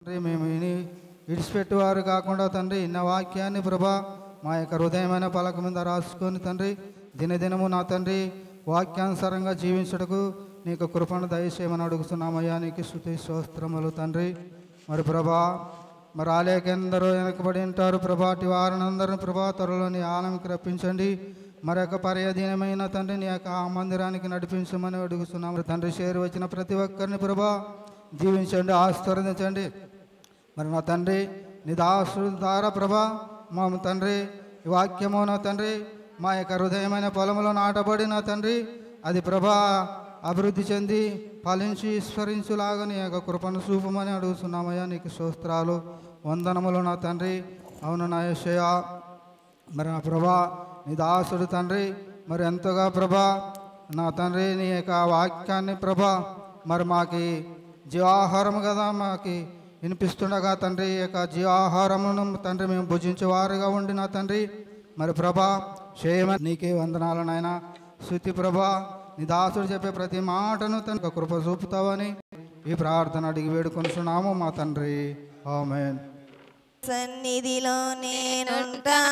తండ్రి మేము విడిచిపెట్టేవారు కాకుండా తండ్రి ఇన్న వాక్యాన్ని ప్రభా మా యొక్క హృదయమైన పలక మీద రాసుకొని తండ్రి దినదినము నా తండ్రి వాక్యానుసారంగా జీవించుటకు నీకు కృపను దయచేయమని అడుగుతున్నామయ్యా. నీకు స్తుతి స్తోత్రములు తండ్రి. మరి ప్రభా మరి ఆలేకెందరూ వెనకబడి ఉంటారు ప్రభా, అటు వారినందరూ ప్రభా త్వరలో నీ ఆలయంకి రప్పించండి. మరి యొక్క పర్యదీనమైన తండ్రి నీ యొక్క ఆ మందిరానికి నడిపించమని అడుగుతున్నాము తండ్రి. చేరి వచ్చిన ప్రతి ఒక్కరిని ప్రభా దీవించండి, ఆశీర్వదించండి. మరి నా తండ్రి నీ దాసుల ద్వారా ప్రభా మా తండ్రి ఈ వాక్యము నా తండ్రి మా యొక్క హృదయమైన పొలంలో నాటబడి నా తండ్రి అది ప్రభా అభివృద్ధి చెంది ఫలించి విస్తరించులాగా నీ యొక్క కృపను చూపమని అడుగుతున్నామయ్యా. నీకు స్తోత్రాలు వందనములు నా తండ్రి. అవును నా యేసయ్యా, మరి నా ప్రభా నీ దాసుడు తండ్రి మరి ఎంతగా ప్రభా నా తండ్రి నీ యొక్క వాక్యాన్ని ప్రభా మరి మాకి జీవాహారం కదా మాకి వినిపిస్తుండగా తండ్రి ఈ యొక్క జీవాహారమును తండ్రి మేము భుజించేవారుగా ఉండి నా తండ్రి మరి ప్రభా చేయమని నీకే వందనాలు నాయన. స్తుతి ప్రభా నీ దాసుడు చెప్పే ప్రతి మాటను తనకు కృప చూపుతావని ఈ ప్రార్థన అడిగి వేడుకొనుచున్నాము మా తండ్రి. ఆమేన్. సన్నిధిలో నేనుంటానయ్యా,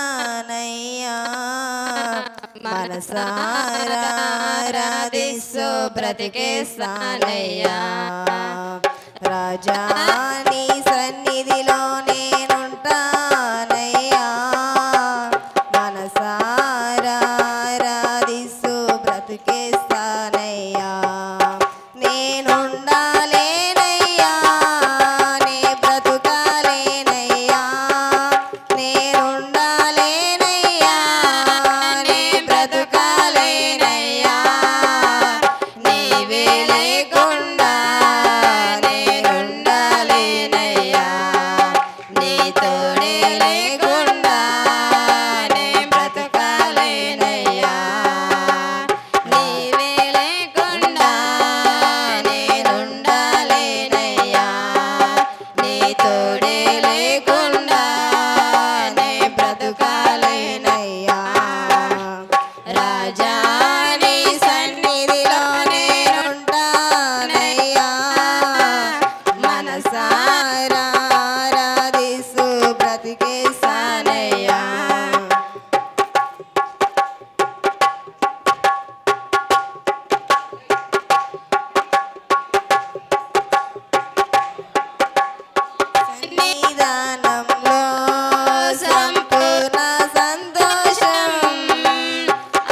మనసారా ఆరాధిస్తూ బ్రతికేస్తానయ్యా. రాజా నీ సన్నిధిలో నేనుంటానయ్యా, మనసారా ఆరాధిస్తూ బ్రతికేస్తానయ్యా. నేనుండాలేనయ్యా, నే బ్రతుకాలేనయ్యా, నేనుండాలేనయ్యా, నే బ్రతుకాలేనయ్యా. నీవే లేకుండా నేనుండాలేనయ్యా, నీ తోడే లేకుండా నే బ్రతుకాలేనయ్యా. నీవే లేకుండా నేనుండాలేనయ్యా, నీ తోడే లేకుండా నే బ్రతుకాలేనయ్యా. రాజా నీ సన్నిధిలో నేనుంటానయ్యా, మనసారా ఆరాధిస్తూ బ్రతికేస్తానయ్యా. సన్నిధానంలో సంపూర్ణ సంతోషం,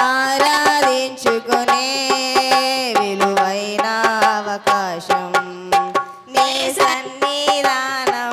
ఆరాధించుకునే విలువైన అవకాశం. నీ సన్నిధానంలో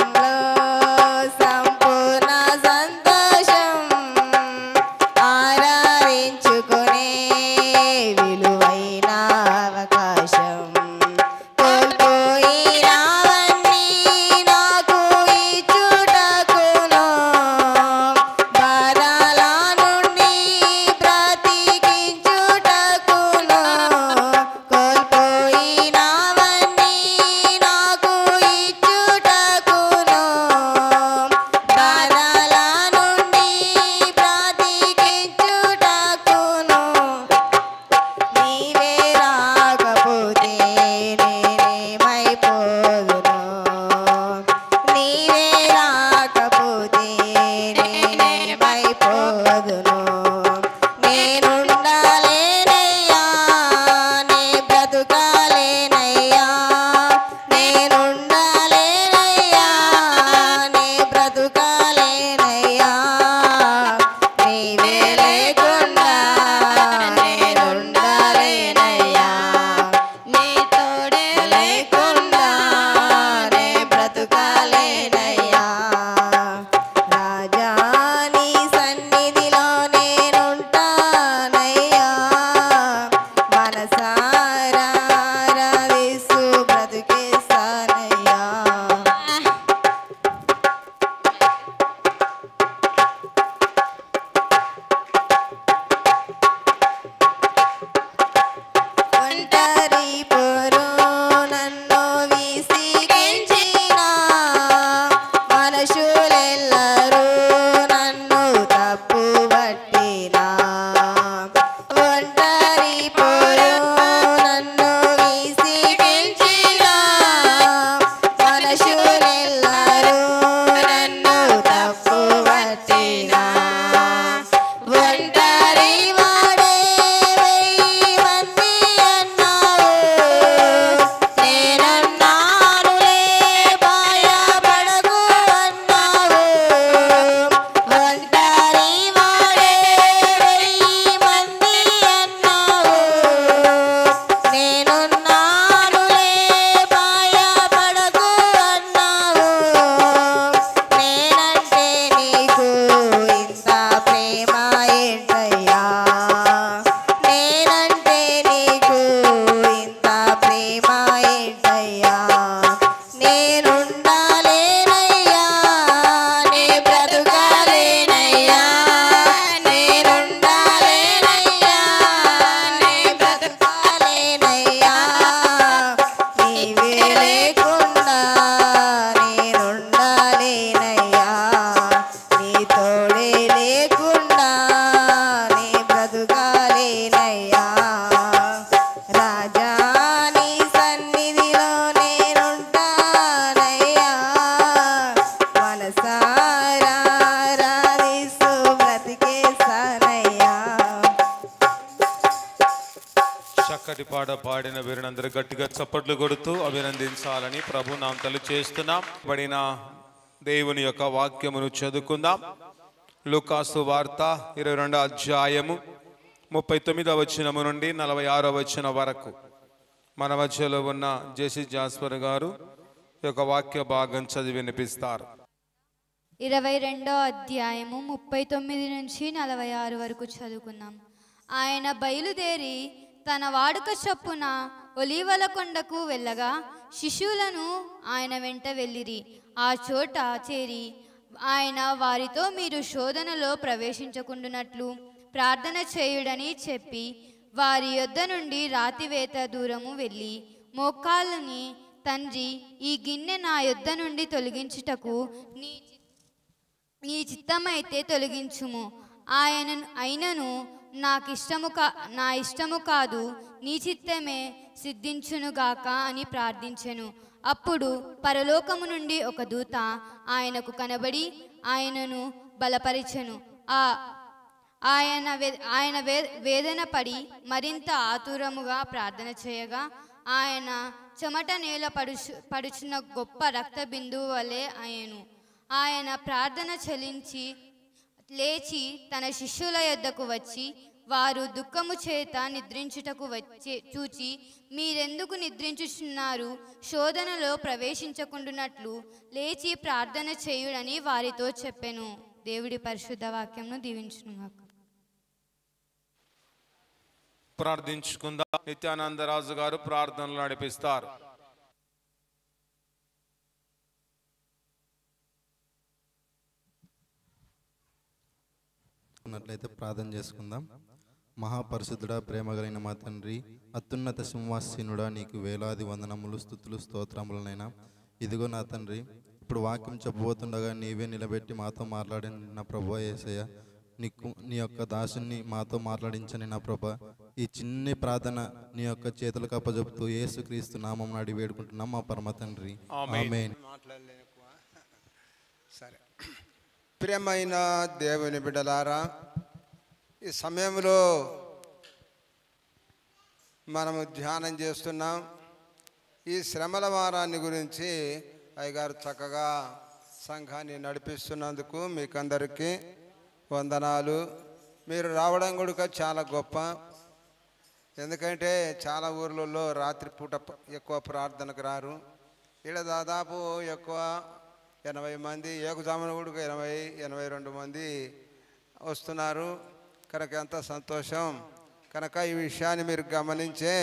పాట పాడిన వీరినందరూ గట్టిగా చప్పట్లు కొడుతూ అభినందించాలని ప్రభు నామములో చేస్తున్నాం. పడిన దేవుని యొక్క వాక్యమును చదువుకుందాం. లూకాసు వార్త 22వ అధ్యాయము 39వ వచనము నుండి 46వ వచనం వరకు మన మధ్యలో ఉన్న జేసి జాస్పర్ గారు ఈ యొక్క వాక్య భాగం చదివి వినిపిస్తారు. 22వ అధ్యాయము 39 నుంచి 46 వరకు చదువుకుందాం. ఆయన బయలుదేరి తన వాడుక చొప్పున ఒలీవల కొండకు వెళ్ళగా శిష్యులను ఆయన వెంట వెళ్ళిరి. ఆ చోట చేరి ఆయన వారితో, మీరు శోధనలో ప్రవేశించకుండానట్లు ప్రార్థన చేయుడని చెప్పి వారి యొద్ద నుండి రాతివేత దూరము వెళ్ళి మోకాళ్ళని, తండ్రి, ఈ గిన్నె నా యొద్ద నుండి తొలగించుటకు నీ చిత్తమైతే తొలగించుము. అయినను నా ఇష్టము కాదు, నీ చిత్తమే సిద్ధించునుగాక అని ప్రార్థించెను. అప్పుడు పరలోకము నుండి ఒక దూత ఆయనకు కనబడి ఆయనను బలపరిచెను. ఆయన వేదన పడి మరింత ఆతురముగా ప్రార్థన చేయగా ఆయన చెమట నేల పడుచున్న గొప్ప రక్త బిందువు వలె అయ్యెను. ఆయన ప్రార్థన చెల్లించి లేచి తన శిష్యుల యొద్దకు వచ్చి, వారు దుఃఖము చేత నిద్రించుటకు చూచి, మీరెందుకు నిద్రించుచున్నారు? శోధనలో ప్రవేశించకుండానట్లు లేచి ప్రార్థన చేయుడని వారితో చెప్పెను. దేవుడి పరిశుద్ధ వాక్యంను దీవించునుగాక. ప్రార్థించుకుందాం. నిత్యానందరాజు గారు ప్రార్థనలు నడిపిస్తారు. ఉన్నట్లయితే ప్రార్థన చేసుకుందాం. మహాపరిశుద్ధుడా, ప్రేమ కలిగిన మా తండ్రి, అత్యున్నత సింహాసీనుడా, నీకు వేలాది వందనములు, స్తుతులు, స్తోత్రములనైనా. ఇదిగో నా తండ్రి, ఇప్పుడు వాక్యం చెప్పబోతుండగా నీవే నిలబెట్టి మాతో మాట్లాడిన నా ప్రభు యేసయ్య, నీ యొక్క దాసుని మాతో మాట్లాడించని నా ప్రభ, ఈ చిన్ని ప్రార్థన నీ యొక్క చేతులకు అప్పజెపుతూ యేసుక్రీస్తు నామం అడిగి వేడుకుంటున్నాం మా పరమ తండ్రి, ఆమేన్. సరే, ప్రియమైన దేవుని బిడ్డలారా, ఈ సమయంలో మనము ధ్యానం చేస్తున్నాం. ఈ శ్రమల వారాన్ని గురించి అయ్యగారు చక్కగా సంఘాన్ని నడిపిస్తున్నందుకు మీకందరికీ వందనాలు. మీరు రావడం కూడా చాలా గొప్ప. ఎందుకంటే చాలా ఊర్లలో రాత్రిపూట ఎక్కువ ప్రార్థనకు రారు. ఇక్కడ దాదాపు ఎక్కువ 80 మంది, ఏకజామున కూడా 80-82 మంది వస్తున్నారు. కనుక ఎంత సంతోషం. కనుక ఈ విషయాన్ని మీరు గమనించే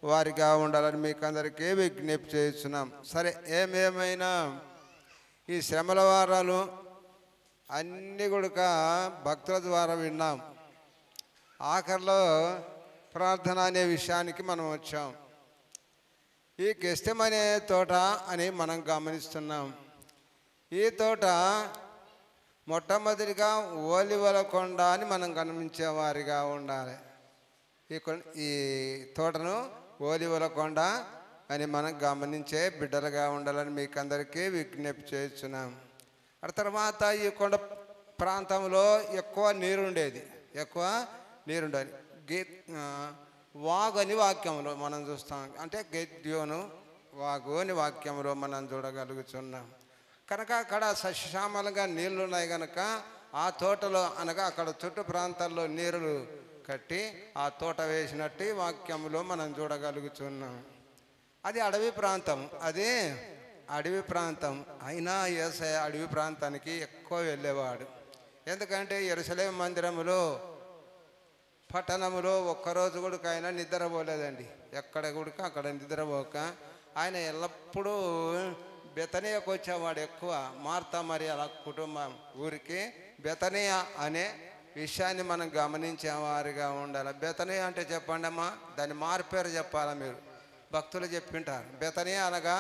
వారిగా ఉండాలని మీకు అందరికీ విజ్ఞప్తి చేస్తున్నాం. సరే, ఏమైనా ఈ శ్రమల వారాలు అన్నీ కూడా భక్తుల ద్వారా విన్నాం. ఆఖరిలో ప్రార్థన అనే విషయానికి మనం వచ్చాం. ఈ గెస్తెమనే తోట అని మనం గమనిస్తున్నాం. ఈ తోట మొట్టమొదటిగా ఓలివల కొండ అని మనం గమనించేవారిగా ఉండాలి. ఈ తోటను ఓలివల కొండ అని మనం గమనించే బిడ్డలుగా ఉండాలని మీకు అందరికీ విజ్ఞప్తి చేస్తున్నాం. ఆ తర్వాత ఈ కొండ ప్రాంతంలో ఎక్కువ నీరుండేది. వాగు అని వాక్యంలో మనం చూస్తాం. అంటే గెద్యోను వాగు అని వాక్యంలో మనం చూడగలుగుతున్నాం. కనుక అక్కడ సస్యశ్యామలంగా నీళ్లు ఉన్నాయి కనుక ఆ తోటలో అనగా అక్కడ చుట్టూ ప్రాంతాల్లో నీరులు కట్టి ఆ తోట వేసినట్టు వాక్యంలో మనం చూడగలుగుతున్నాం. అది అడవి ప్రాంతం. అయినా యేసయ్య అడవి ప్రాంతానికి ఎక్కువ వెళ్ళేవాడు. ఎందుకంటే యెరూషలేము మందిరములో పట్టణములో ఒక్కరోజు కూడా ఆయన నిద్రపోలేదండి. ఎక్కడ కూడా అక్కడ నిద్రపోక ఆయన ఎల్లప్పుడూ బెతనియాకు వచ్చేవాడు. ఎక్కువ మార్తా మరియల కుటుంబం ఊరికి బెతనియా అనే విషయాన్ని మనం గమనించేవారిగా ఉండాలి. బెతనియా అంటే చెప్పండి అమ్మా, దాని మారుపేరు చెప్పాలా మీరు? భక్తులు చెప్పింటారు. బెతనియా అనగా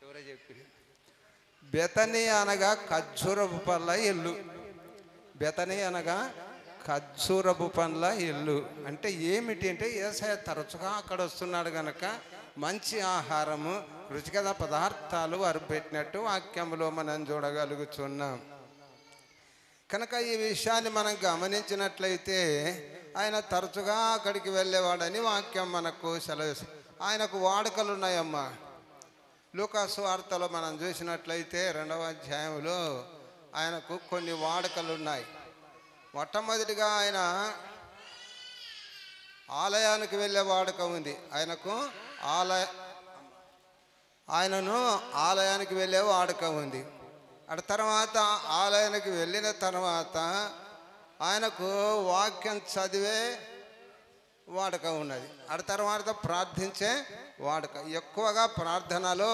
ఎవరో చెప్పి, బెతనియా అనగా ఖర్జూరపు పండ్ల ఇల్లు. బెతనియా అనగా ఖర్జూరపు పండ్ల ఇల్లు అంటే ఏమిటి అంటే, యేసయ్య తరచుగా అక్కడ వస్తున్నాడు కనుక మంచి ఆహారము, రుచికర పదార్థాలు వారు పెట్టినట్టు వాక్యంలో మనం చూడగలుగుతున్నాం. కనుక ఈ విషయాన్ని మనం గమనించినట్లయితే ఆయన తరచుగా అక్కడికి వెళ్ళేవాడని వాక్యం మనకు సెలవు. ఆయనకు వాడుకలు ఉన్నాయమ్మా. లూకాసు వార్తలో మనం చూసినట్లయితే 2వ అధ్యాయంలో ఆయనకు కొన్ని వాడుకలు ఉన్నాయి. మొట్టమొదటిగా ఆయన ఆలయానికి వెళ్ళే వాడుక ఉంది. ఆయనను ఆలయానికి వెళ్ళే వాడుక ఉంది. అటు తర్వాత ఆలయానికి వెళ్ళిన తర్వాత ఆయనకు వాక్యం చదివే వాడుక ఉన్నది. అటు తర్వాత ప్రార్థించే వాడుక, ఎక్కువగా ప్రార్థనలో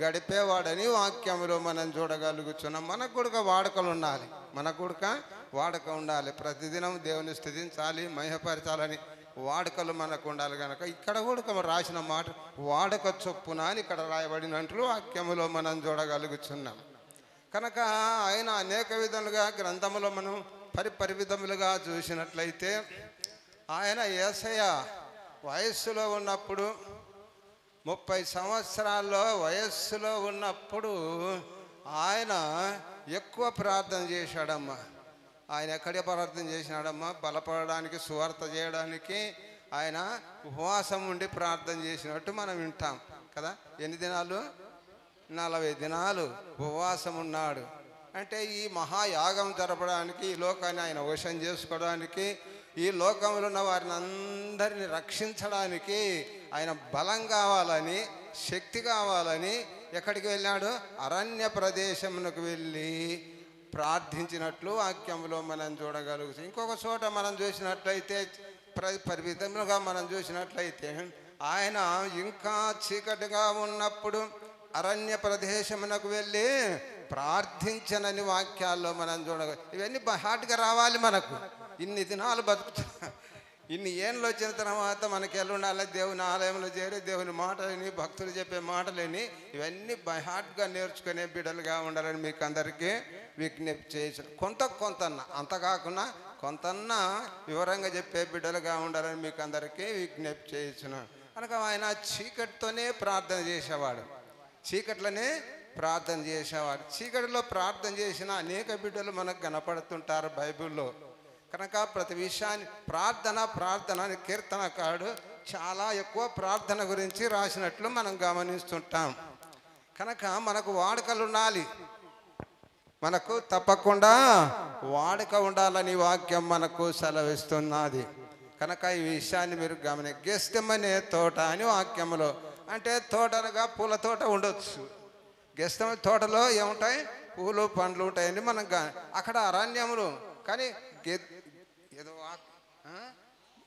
గడిపేవాడని వాక్యంలో మనం చూడగలుగుతున్నాం. మనకు కూడా వాడుకలు ఉండాలి, మనకు కూడా వాడుక ఉండాలి. ప్రతిదినం దేవుని స్తుతించాలి, మహిమపరచాలని వాడుకలు మనకు ఉండాలి. కనుక ఇక్కడ కూడా రాసిన మాట వాడుక చొప్పున అని ఇక్కడ రాయబడినట్లు వాక్యములో మనం చూడగలుగుతున్నాం. కనుక ఆయన అనేక విధములుగా గ్రంథములో మనం పరివిధములుగా చూసినట్లయితే ఆయన యేసయ్య వయస్సులో ఉన్నప్పుడు 30 సంవత్సరాల్లో వయస్సులో ఉన్నప్పుడు ఆయన ఎక్కువ ప్రార్థన చేశాడమ్మా. ఆయన ఎక్కడే ప్రార్థన చేసినాడమ్మా? బలపడడానికి, సువార్త చేయడానికి ఆయన ఉపవాసం ఉండి ప్రార్థన చేసినట్టు మనం వింటాం కదా. ఎన్ని దినాలు? 40 దినాలు ఉపవాసం ఉన్నాడు. అంటే ఈ మహాయాగం జరపడానికి, ఈ లోకాన్ని ఆయన వశం చేసుకోవడానికి, ఈ లోకంలో ఉన్న వారిని అందరినీ రక్షించడానికి ఆయన బలం కావాలని, శక్తి కావాలని ఎక్కడికి వెళ్ళాడు? అరణ్య ప్రదేశమునకు వెళ్ళి ప్రార్థించినట్లు వాక్యంలో మనం చూడగలుగుతాం. ఇంకొక చోట మనం చూసినట్లయితే పరిమితంగా మనం చూసినట్లయితే ఆయన ఇంకా చీకటిగా ఉన్నప్పుడు అరణ్య ప్రదేశమునకు వెళ్ళి ప్రార్థించనని వాక్యాల్లో మనం చూడగలం. ఇవన్నీ హార్ట్గా రావాలి మనకు. ఇన్ని దినాలు ఇన్ని ఏళ్ళు వచ్చిన తర్వాత మనకి ఎలా ఉండాలి? దేవుని ఆలయంలో చేరి దేవుని మాటలని, భక్తులు చెప్పే మాటలని ఇవన్నీ బై హార్ట్గా నేర్చుకునే బిడ్డలుగా ఉండాలని మీకు అందరికీ విజ్ఞప్తి చేయొచ్చు. కొంతన్నా అంత కాకుండా కొంతన్నా వివరంగా చెప్పే బిడ్డలుగా ఉండాలని మీకు అందరికీ విజ్ఞప్తి చేయొచ్చును. కనుక ఆయన చీకటితోనే ప్రార్థన చేసేవాడు, చీకట్లోనే ప్రార్థన చేసేవాడు. చీకటిలో ప్రార్థన చేసిన అనేక బిడ్డలు మనకు కనపడుతుంటారు బైబిల్లో. కనుక ప్రతి విషయాన్ని ప్రార్థన అని కీర్తనకారుడు చాలా ఎక్కువ ప్రార్థన గురించి రాసినట్లు మనం గమనిస్తుంటాం. కనుక మనకు వాడుకలు ఉండాలి, మనకు తప్పకుండా వాడుక ఉండాలని వాక్యం మనకు సెలవిస్తున్నది. కనుక ఈ విషయాన్ని మీరు గెస్తెమనే తోట అని వాక్యంలో, అంటే తోటలుగా పూల తోట ఉండొచ్చు. గెస్తెమనే తోటలో ఏముంటాయి? పూలు పండ్లు ఉంటాయని మనం అక్కడ అరణ్యములు, కానీ ఏదో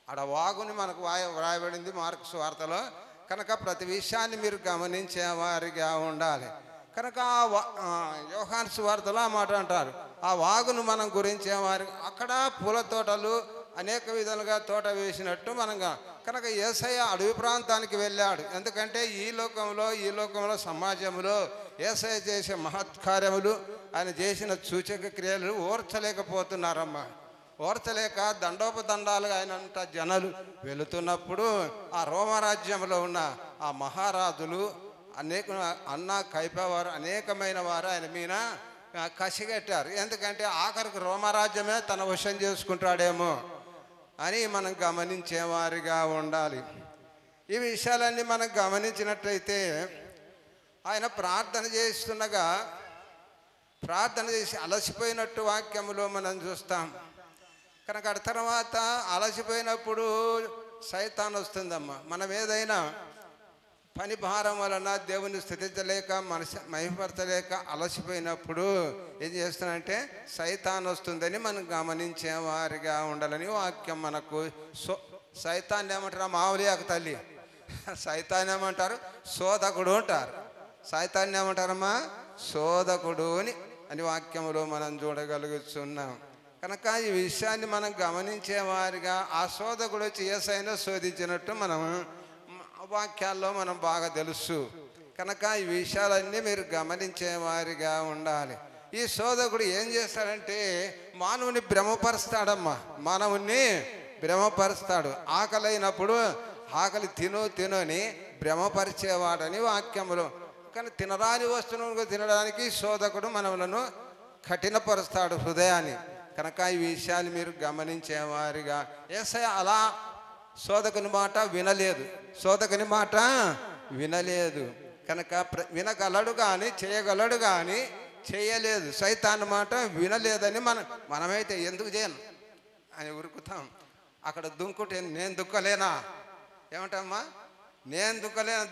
ఆడ వాగుని మనకు వ్రాయబడింది మార్కు సువార్తలో. కనుక ప్రతి విషయాన్ని మీరు గమనించే వారిగా ఉండాలి. కనుక యోహాను సువార్తలో ఆ మాట అంటారు, ఆ వాగును మనం గురించేవారు. అక్కడ పూల తోటలు అనేక విధాలుగా తోట వేసినట్టు మనంగా. కనుక యేసయ్య అడవి ప్రాంతానికి వెళ్ళాడు. ఎందుకంటే ఈ లోకంలో సమాజంలో యేసయ్య చేసే మహత్కార్యములు, ఆయన చేసిన సూచక క్రియలు ఓర్చలేకపోతున్నారమ్మా. ఓర్చలేక దండోపదండాలుగా ఆయన జనాలు వెళుతున్నప్పుడు ఆ రోమరాజ్యంలో ఉన్న ఆ మహారాజులు అన్న కైపవారు అనేకమైన వారు ఆయన మీద కసిగట్టారు. ఎందుకంటే ఆఖరికి రోమరాజ్యమే తన వశం చేసుకుంటాడేమో అని మనం గమనించేవారిగా ఉండాలి. ఈ విషయాలన్నీ మనం గమనించినట్లయితే ఆయన ప్రార్థన చేసి అలసిపోయినట్టు వాక్యములో మనం చూస్తాం. కనుక ఆ తర్వాత అలసిపోయినప్పుడు సైతాన్ వస్తుందమ్మా. మనం ఏదైనా పని భారం వలన దేవుని స్థుతించలేక మహిమపరచలేక అలసిపోయినప్పుడు ఏం చేస్తున్నానంటే సైతాన్ వస్తుందని మనం గమనించే వారిగా ఉండాలని వాక్యం మనకు. సైతాన్ని ఏమంటారు? మామూలియాక తల్లి సైతాన్ని ఏమంటారు? శోధకుడు అంటారు. సైతాన్ని ఏమంటారమ్మా? శోధకుడు అని వాక్యములో మనం చూడగలుగుతున్నాం. కనుక ఈ విషయాన్ని మనం గమనించే వారిగా ఆ శోధకుడు వచ్చి యేసయ్యను శోధించినట్టు మనం వాక్యాల్లో మనం బాగా తెలుసు. కనుక ఈ విషయాలన్నీ మీరు గమనించే వారిగా ఉండాలి. ఈ శోధకుడు ఏం చేస్తాడంటే మానవుని భ్రమపరుస్తాడమ్మా. మానవుని భ్రమపరుస్తాడు. ఆకలైనప్పుడు ఆకలి తిను అని భ్రమపరిచేవాడని వాక్యములు. కానీ తినరాని వస్తువులను తినడానికి శోధకుడు మనములను కఠినపరుస్తాడు హృదయాన్ని. కనుక ఈ విషయాలు మీరు గమనించేవారిగా యేసయ్య అలా శోధకుని మాట వినలేదు, శోధకుని మాట వినలేదు. కనుక వినగలడు కానీ చేయగలడు కానీ చేయలేదు. సైతాన్ మాట వినలేదని మనమైతే ఎందుకు చేయను అని ఉరుకుతాం. అక్కడ దుంకుటే నేను దుక్కలేనా, ఏమంటమ్మా, నేను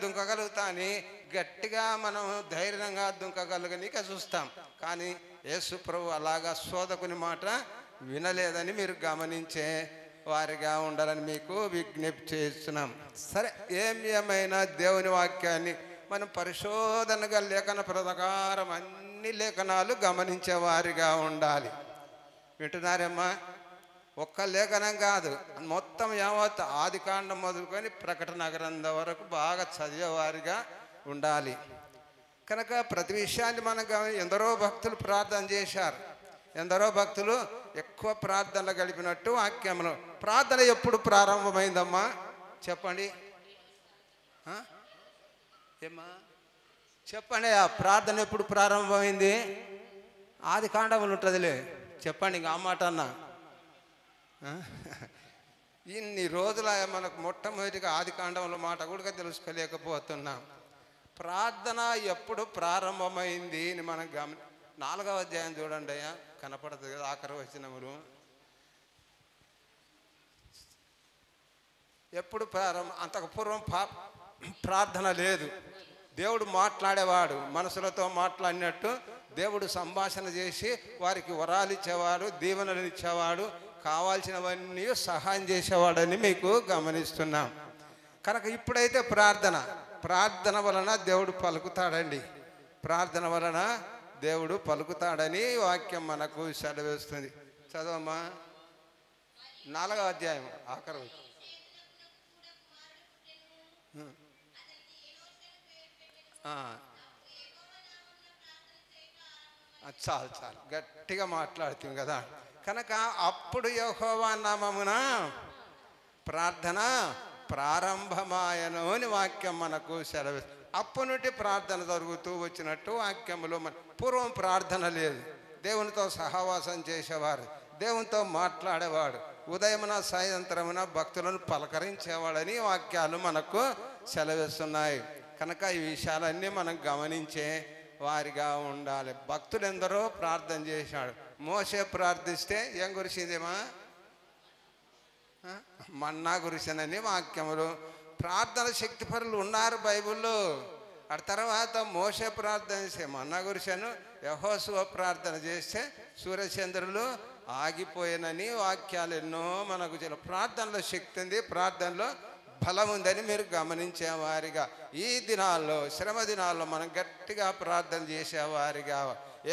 దుంకగలుగుతా అని గట్టిగా మనం ధైర్యంగా దుంకగలుగునిక చూస్తాం. కానీ యేసు ప్రభు అలాగా శోధకుని మాట వినలేదని మీరు గమనించే వారిగా ఉండాలని మీకు విజ్ఞప్తి చేస్తున్నాం. సరే, ఏమైనా దేవుని వాక్యాన్ని మనం పరిశోధనగా లేఖన ప్రకారం అన్ని లేఖనాలు గమనించే వారిగా ఉండాలి. వింటున్నారమ్మా? ఒక్క లేఖనం కాదు, మొత్తం యావత్ ఆదికాండం మొదలుకొని ప్రకటన గ్రంథం వరకు బాగా చదివేవారిగా ఉండాలి. కనుక ప్రతి విషయాన్ని మనం ఎందరో భక్తులు ప్రార్థన చేశారు, ఎందరో భక్తులు ఎక్కువ ప్రార్థనలు గడిపినట్టు వాక్యమును. ప్రార్థన ఎప్పుడు ప్రారంభమైందమ్మా చెప్పండి, ఏమ్మా చెప్పండి. ఆ ప్రార్థన ఎప్పుడు ప్రారంభమైంది? ఆదికాండములు ఉంటుందిలే, చెప్పండి ఇంకా ఆ మాట అన్నా. ఇన్ని రోజుల మనకు మొట్టమొదటిగా ఆదికాండంలో మాట కూడా తెలుసుకోలేకపోతున్నాం. ప్రార్థన ఎప్పుడు ప్రారంభమైంది అని మనం 4వ అధ్యాయం చూడండి అయ్యా, కనపడుతుంది కదా ఆఖరి వచనములు. ఎప్పుడు అంతకు పూర్వం ప్రార్థన లేదు. దేవుడు మాట్లాడేవాడు, మనసులతో మాట్లాడినట్టు దేవుడు సంభాషణ చేసి వారికి వరాలు ఇచ్చేవాడు, దీవెనలు ఇచ్చేవాడు, కావాల్సినవన్నీ సహాయం చేసేవాడని మీకు గమనిస్తున్నాం. కనుక ఇప్పుడైతే ప్రార్థన వలన దేవుడు పలుకుతాడండి, ప్రార్థన వలన దేవుడు పలుకుతాడని వాక్యం మనకు సెలవిస్తుంది. చదవమ్మా 4వ అధ్యాయం ఆఖరు. చాలు గట్టిగా మాట్లాడుతుంది కదా. కనుక అప్పుడు యెహోవా నామమున ప్రార్థన ప్రారంభమాయను అని వాక్యం మనకు సెలవు. అప్పటి నుండి ప్రార్థన జరుగుతూ వచ్చినట్టు వాక్యములో పూర్వం ప్రార్థన లేదు. దేవునితో సహవాసం చేసేవారు, దేవునితో మాట్లాడేవాడు, ఉదయమున సాయంత్రమున భక్తులను పలకరించేవాడని వాక్యాలు మనకు సెలవిస్తున్నాయి. కనుక ఈ విషయాలన్నీ మనం గమనించే వారిగా ఉండాలి. భక్తులు ఎందరో ప్రార్థన చేశాడు. మోషే ప్రార్థిస్తే ఏం కురిసిందేమా? మన్నా కురిసినని వాక్యములు. ప్రార్థన శక్తిపరులు ఉన్నారు బైబిల్లో. ఆ తర్వాత మోషే ప్రార్థన చేస్తే మన్నా కురిశాను, యెహోషువ ప్రార్థన చేస్తే సూర్యచంద్రులు ఆగిపోయినని వాక్యాలు ఎన్నో మనకు ప్రార్థనలో శక్తి ఉంది, ప్రార్థనలో బలం ఉందని మీరు గమనించేవారిగా ఈ దినాల్లో, శ్రమ దినాల్లో మనం గట్టిగా ప్రార్థన చేసేవారిగా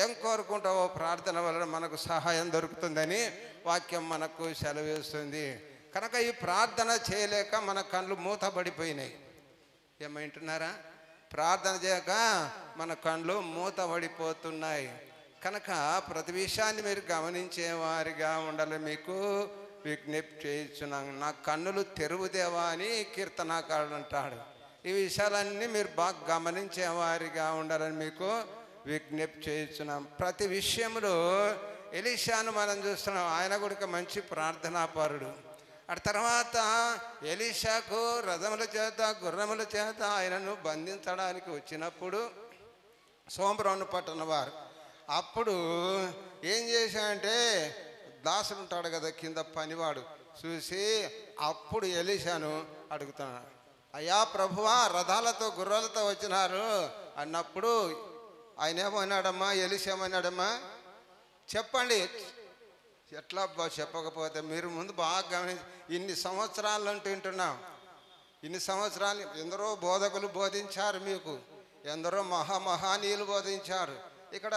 ఏం కోరుకుంటావో ప్రార్థన వలన మనకు సహాయం దొరుకుతుందని వాక్యం మనకు సెలవిస్తుంది. కనుక ఈ ప్రార్థన చేయలేక మన కళ్ళు మూతబడిపోయినాయి. ఏమంటున్నారా? ప్రార్థన చేయక మన కళ్ళు మూతబడిపోతున్నాయి. కనుక ప్రతి విషయాన్ని మీరు గమనించేవారిగా ఉండాలి మీకు విజ్ఞప్తి చేస్తున్నాను. నా కన్నులు తెరువుదేవా అని కీర్తనాకారుడు అంటాడు. ఈ విషయాలన్నీ మీరు బాగా గమనించేవారిగా ఉండాలని మీకు విజ్ఞప్తి చేస్తున్నాం. ప్రతి విషయంలో ఎలీషాను మనం చూస్తున్నాం. ఆయన కూడా మంచి ప్రార్థనాపరుడు. ఆ తర్వాత ఎలీషాకు రథముల చేత గుర్రముల చేత ఆయనను బంధించడానికి వచ్చినప్పుడు సోమరోను పట్టణ వారు అప్పుడు ఏం చేశాడంటే దాసుడు ఉంటాడు కదా కింద పనివాడు చూసి అప్పుడు ఎలీషాను అడుగుతున్నాడు, అయ్యా ప్రభువా రథాలతో గుర్రాలతో వచ్చినారు అన్నప్పుడు ఆయన ఏమన్నాడమ్మా? ఎలీషా ఏమన్నాడమ్మా? చెప్పండి. ఎట్లా చెప్పకపోతే మీరు ముందు బాగా గమనించి ఇన్ని సంవత్సరాలు అంటూ వింటున్నాం. ఇన్ని సంవత్సరాలు ఎందరో బోధకులు బోధించారు, మీకు ఎందరో మహానీయులు బోధించారు. ఇక్కడ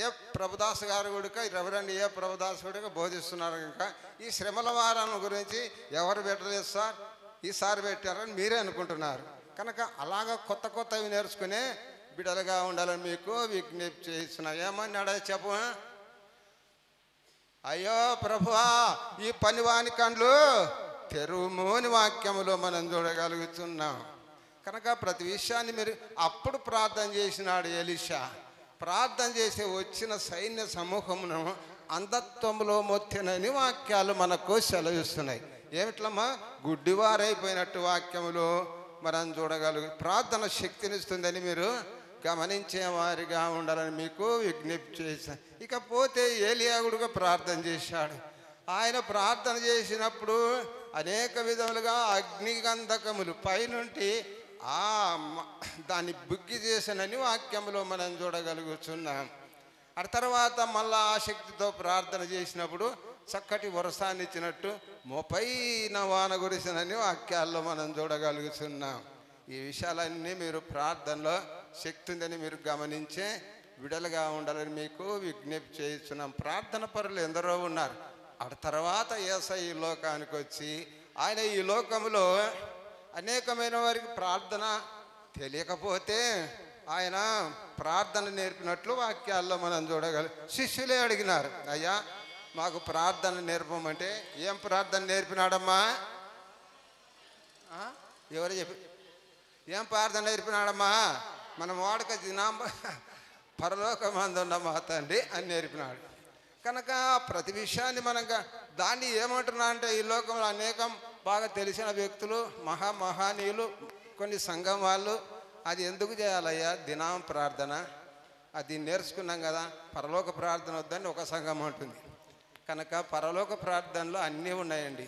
ఏ ప్రభుదాస్ గారు కూడా రెవరెండ్ ఏ ప్రభుదాస్ కూడా బోధిస్తున్నారు. కనుక ఈ శ్రమల వారం గురించి ఎవరు పెట్టలేదు సార్, ఈసారి పెట్టారని మీరే అనుకుంటున్నారు. కనుక అలాగా కొత్తవి నేర్చుకునే బిడ్డలుగా ఉండాలని మీకు విజ్ఞప్తి చేస్తున్నా. ఏమన్నాడా చెప్పు? అయ్యో ప్రభువా ఈ పనివాని కండ్లు తెరువుమోని వాక్యములో మనం చూడగలుగుతున్నాం. కనుక ప్రతి విషయాన్ని మీరు అప్పుడు ప్రార్థన చేసినాడు ఎలీషా. ప్రార్థన చేసి వచ్చిన సైన్య సమూహమును అంధత్వంలో మొత్తినని వాక్యాలు మనకు సెలవిస్తున్నాయి. ఏమిట్లమ్మా? గుడ్డివారైపోయినట్టు వాక్యములు మనం చూడగలుగు. ప్రార్థన శక్తినిస్తుందని మీరు గమనించేవారిగా ఉండాలని మీకు విజ్ఞప్తి చేశాను. ఇకపోతే ఏలియాగుడుగా ప్రార్థన చేశాడు. ఆయన ప్రార్థన చేసినప్పుడు అనేక విధములుగా అగ్నిగంధకములు పైనుండి దాన్ని బుగ్గి చేశానని వాక్యములో మనం చూడగలుగుతున్నాం. ఆ తర్వాత మళ్ళా ఆసక్తితో ప్రార్థన చేసినప్పుడు చక్కటి వర్షాన్ని ఇచ్చినట్టు మోపైన వాన కురిసినని వాక్యాల్లో మనం చూడగలుగుతున్నాం. ఈ విషయాలన్నీ మీరు ప్రార్థనలో శక్తి ఉందని మీరు గమనించే విడలుగా ఉండాలని మీకు విజ్ఞప్తి చేస్తున్నాం. ప్రార్థన పరులు ఎందరో ఉన్నారు. ఆ తర్వాత యేసయ్య ఈ లోకానికి వచ్చి ఆయన ఈ లోకంలో అనేకమైన వారికి ప్రార్థన తెలియకపోతే ఆయన ప్రార్థన నేర్పినట్లు వాక్యాల్లో మనం చూడగలం. శిష్యులే అడిగినారు, అయ్యా మాకు ప్రార్థన నేర్పమంటే ఏం ప్రార్థన నేర్పినాడమ్మా? ఎవరు చెప్పి ఏం ప్రార్థన నేర్పినాడమ్మా? మనం వాడక దినాం పరలోకమందున్న మా తండ్రి అని నేర్పినాడు. కనుక ప్రతి విషయాన్ని మనం దాన్ని ఏమంటున్నా అంటే ఈ లోకంలో అనేకం బాగా తెలిసిన వ్యక్తులు మహానీయులు కొన్ని సంఘం వాళ్ళు అది ఎందుకు చేయాలయ్యా దినాం ప్రార్థన? అది నేర్చుకున్నాం కదా, పరలోక ప్రార్థన వద్దని ఒక సంఘం ఉంటుంది. కనుక పరలోక ప్రార్థనలో అన్నీ ఉన్నాయండి.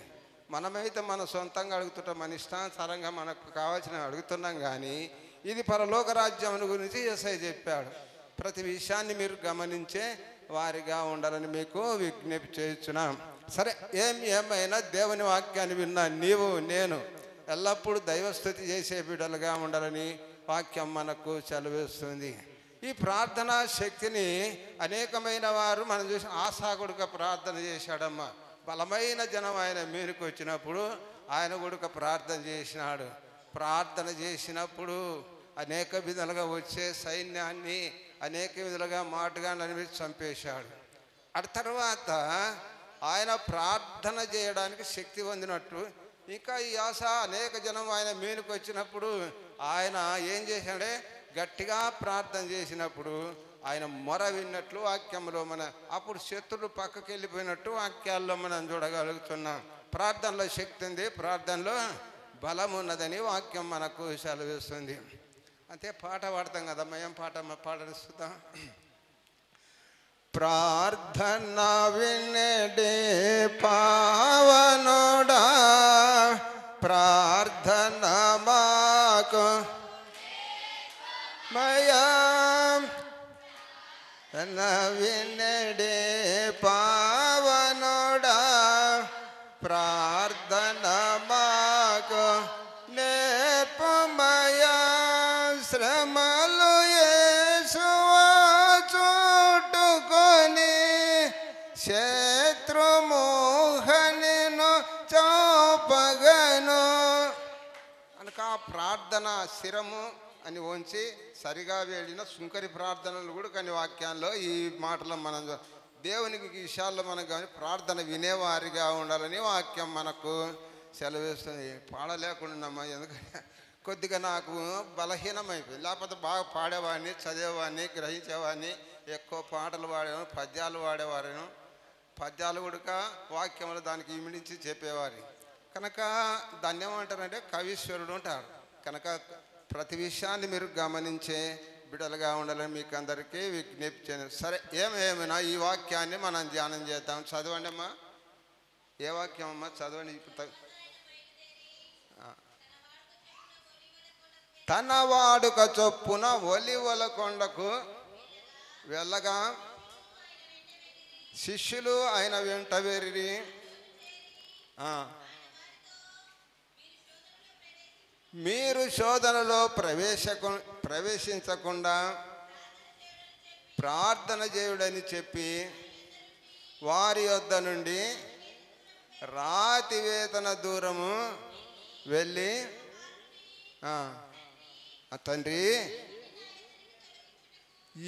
మనమైతే మన సొంతంగా అడుగుతుంటాం, మన ఇష్టానుసారంగా మనకు కావాల్సినవి అడుగుతున్నాం. కానీ ఇది పరలోక రాజ్యం గురించి యేసయ్య చెప్పాడు. ప్రతి విషయాన్ని మీరు గమనించే వారిగా ఉండాలని మీకు విజ్ఞప్తి చేస్తున్నాం. సరే, ఏమైనా దేవుని వాక్యాన్ని విన్నా నీవు నేను ఎల్లప్పుడూ దైవస్తుతి చేసే బిడ్డలుగా ఉండాలని వాక్యం మనకు సెలవిస్తుంది. ఈ ప్రార్థనా శక్తిని అనేకమైన వారు మనం చూసి ఆశాగుడుక ప్రార్థన చేశాడమ్మా. బలమైన జనం ఆయన మీదకి వచ్చినప్పుడు ఆయన కూడా ప్రార్థన చేసినాడు. ప్రార్థన చేసినప్పుడు అనేక విధాలుగా వచ్చే సైన్యాన్ని అనేక విధాలుగా మాటగా నడిపి చంపేశాడు. ఆ తర్వాత ఆయన ప్రార్థన చేయడానికి శక్తి పొందినట్టు ఇంకా ఈ ఆశ అనేక జనం ఆయన మీదకి వచ్చినప్పుడు ఆయన ఏం చేశాడే, గట్టిగా ప్రార్థన చేసినప్పుడు ఆయన మొర విన్నట్లు వాక్యంలో అప్పుడు శత్రులు పక్కకి వెళ్ళిపోయినట్టు వాక్యాల్లో మనం చూడగలుగుతున్నాం. ప్రార్థనలో శక్తి ఉంది, ప్రార్థనలో బలం ఉన్నదని వాక్యం మనకు సెలవిస్తుంది. అంతే, పాట పాడతాం కదమ్మా. ఏం పాట పాడిస్తాం? ప్రార్థన వినడే పావనుడా, ప్రార్థన మాకు మయా వినడే పావనుడా, ప్రార్థన మాకు నేర్పమయా. శ్రమలు యేసువా చుట్టుకొని శత్రుమోహనిను చౌపగను. అనక ప్రార్థన శిరము అని వంచి సరిగా వేడిన సుంకరి ప్రార్థనలు కూడా కానీ వాక్యాల్లో ఈ మాటలో మనం దేవునికి ఈ విషయాల్లో మనం కానీ ప్రార్థన వినేవారిగా ఉండాలని వాక్యం మనకు సెలవిస్తుంది. పాడలేకుండామ్మా, ఎందుకంటే కొద్దిగా నాకు బలహీనమైపోయింది. లేకపోతే బాగా పాడేవాడిని, చదివేవాడిని, గ్రహించేవాడిని, ఎక్కువ పాటలు పాడేవాడిని, పద్యాలు పాడేవారిను. పద్యాలు కూడా వాక్యములు దానికి ఇమిడించి చెప్పేవారి. కనుక దాన్ని ఏమంటారంటే కవీశ్వరుడు అంటారు. కనుక ప్రతి విషయాన్ని మీరు గమనించే బిడ్డలుగా ఉండాలని మీకు అందరికీ విజ్ఞప్తి చేయను. సరే, ఏమైనా ఈ వాక్యాన్ని మనం ధ్యానం చేద్దాం. చదవండి అమ్మా. ఏ వాక్యం అమ్మా? చదవండి. తన వాడుక చొప్పున ఒలివల కొండకు వెళ్ళగా శిష్యులు ఆయన వెంట వెర్రి మీరు శోధనలో ప్రవేశించకుండా ప్రార్థన చేయుడని చెప్పి వారి యొద్ద నుండి రాతి వేతన దూరము వెళ్ళి తండ్రి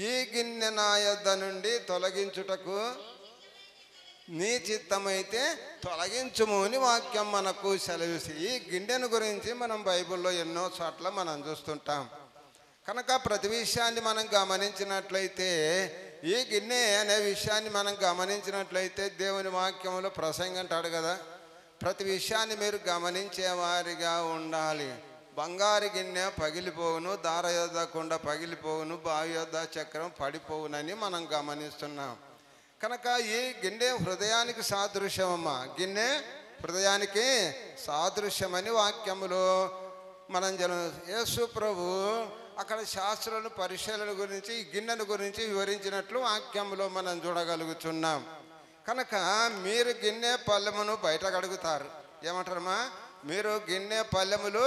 ఈ గిన్నె నా యొద్ద నుండి తొలగించుటకు నీ చిత్తమైతే తొలగించుము అని వాక్యం మనకు సెలవిసి. ఈ గిన్నెను గురించి మనం బైబిల్లో ఎన్నో చోట్ల మనం చూస్తుంటాం. కనుక ప్రతి విషయాన్ని మనం గమనించినట్లయితే ఈ గిన్నె అనే విషయాన్ని మనం గమనించినట్లయితే దేవుని వాక్యంలో ప్రసంగం అంటాడు కదా, ప్రతి విషయాన్ని మీరు గమనించేవారిగా ఉండాలి. బంగారు గిన్నె పగిలిపోవును, దార యొద్ద కుండ పగిలిపోవును, బావి యొద్ద చక్రం పడిపోవునని మనం గమనిస్తున్నాం. కనుక ఈ గిన్నె హృదయానికి సాదృశ్యమమ్మా. గిన్నె హృదయానికి సాదృశ్యమని వాక్యములో మనం యేసు ప్రభు అక్కడ శాస్త్రులను పరిశీలన గురించి ఈ గిన్నెల గురించి వివరించినట్లు వాక్యములో మనం చూడగలుగుతున్నాం. కనుక మీరు గిన్నె పల్లెమును బయట కడుగుతారు. ఏమంటారమ్మా? మీరు గిన్నె పల్లెములు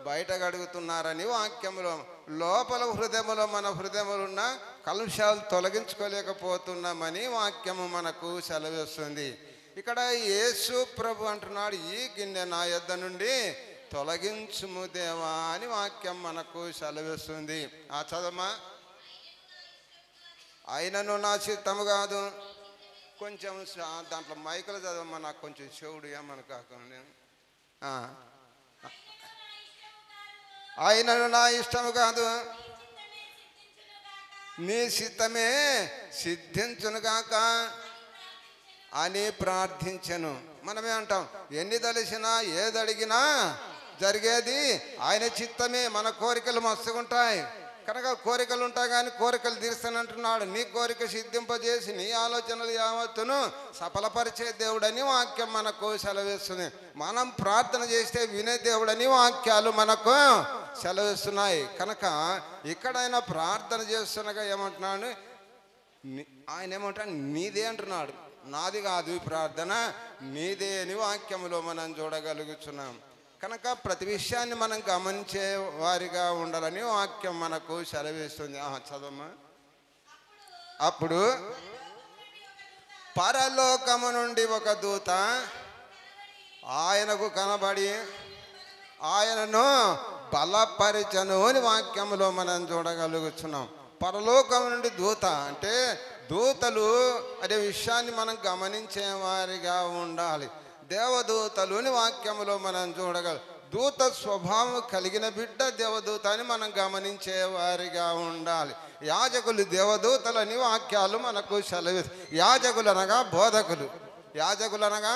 బయట కడుగుతున్నారని వాక్యములో. లోపల హృదయములో మన హృదయములు ఉన్న కలుషాలు తొలగించుకోలేకపోతున్నామని వాక్యము మనకు సెలవిస్తుంది. ఇక్కడ యేసు ప్రభు అంటున్నాడు, ఈ గిన్నె నా యొద్ద నుండి తొలగించుము దేవా అని వాక్యం మనకు సెలవిస్తుంది. ఆ చదవమా. అయినను నా చిత్తము కాదు. కొంచెం దాంట్లో మైకులు చదవమ్మా, నాకు కొంచెం చెవుడు ఏమని కాకుండా. అయినను నా ఇష్టము కాదు, నీ చిత్తమే సిద్ధించునుగాక అని ప్రార్థించను. మనమే అంటాం, ఎన్ని తలిసినా ఏదడిగినా జరిగేది ఆయన చిత్తమే. మన కోరికలు మస్తుగుంటాయి కనుక కోరికలు ఉంటాయి కానీ కోరికలు తీర్స్తానంటున్నాడు. నీ కోరిక సిద్ధింపజేసి నీ ఆలోచనలు యావత్తును సఫలపరిచే దేవుడని వాక్యం మనకు సెలవిస్తుంది. మనం ప్రార్థన చేస్తే వినే దేవుడని వాక్యాలు మనకు సెలవిస్తున్నాయి. కనుక ఇక్కడైనా ప్రార్థన చేస్తుండగా ఏమంటున్నాడు, ఆయన ఏమంటాడు, నీదే అంటున్నాడు. నాది కాదు ఈ ప్రార్థన, నీదే అని వాక్యములో మనం చూడగలుగుతున్నాం. కనుక ప్రతి విషయాన్ని మనం గమనించే వారిగా ఉండాలని వాక్యం మనకు సెలవిస్తుంది. చదవమ్మా. అప్పుడు పరలోకము నుండి ఒక దూత ఆయనకు కనబడి ఆయనను బలపరిచను అని వాక్యములో మనం చూడగలుగుతున్నాం. పరలోకం నుండి దూత అంటే దూతలు అనే విషయాన్ని మనం గమనించే వారిగా ఉండాలి. దేవదూతలుని వాక్యములో మనం చూడగలం. దూత స్వభావం కలిగిన బిడ్డ దేవదూత అని మనం గమనించే వారిగా ఉండాలి. యాజకులు దేవదూతలని వాక్యాలు మనకు సెలవు. యాజకులు అనగా బోధకులు, యాజకులు అనగా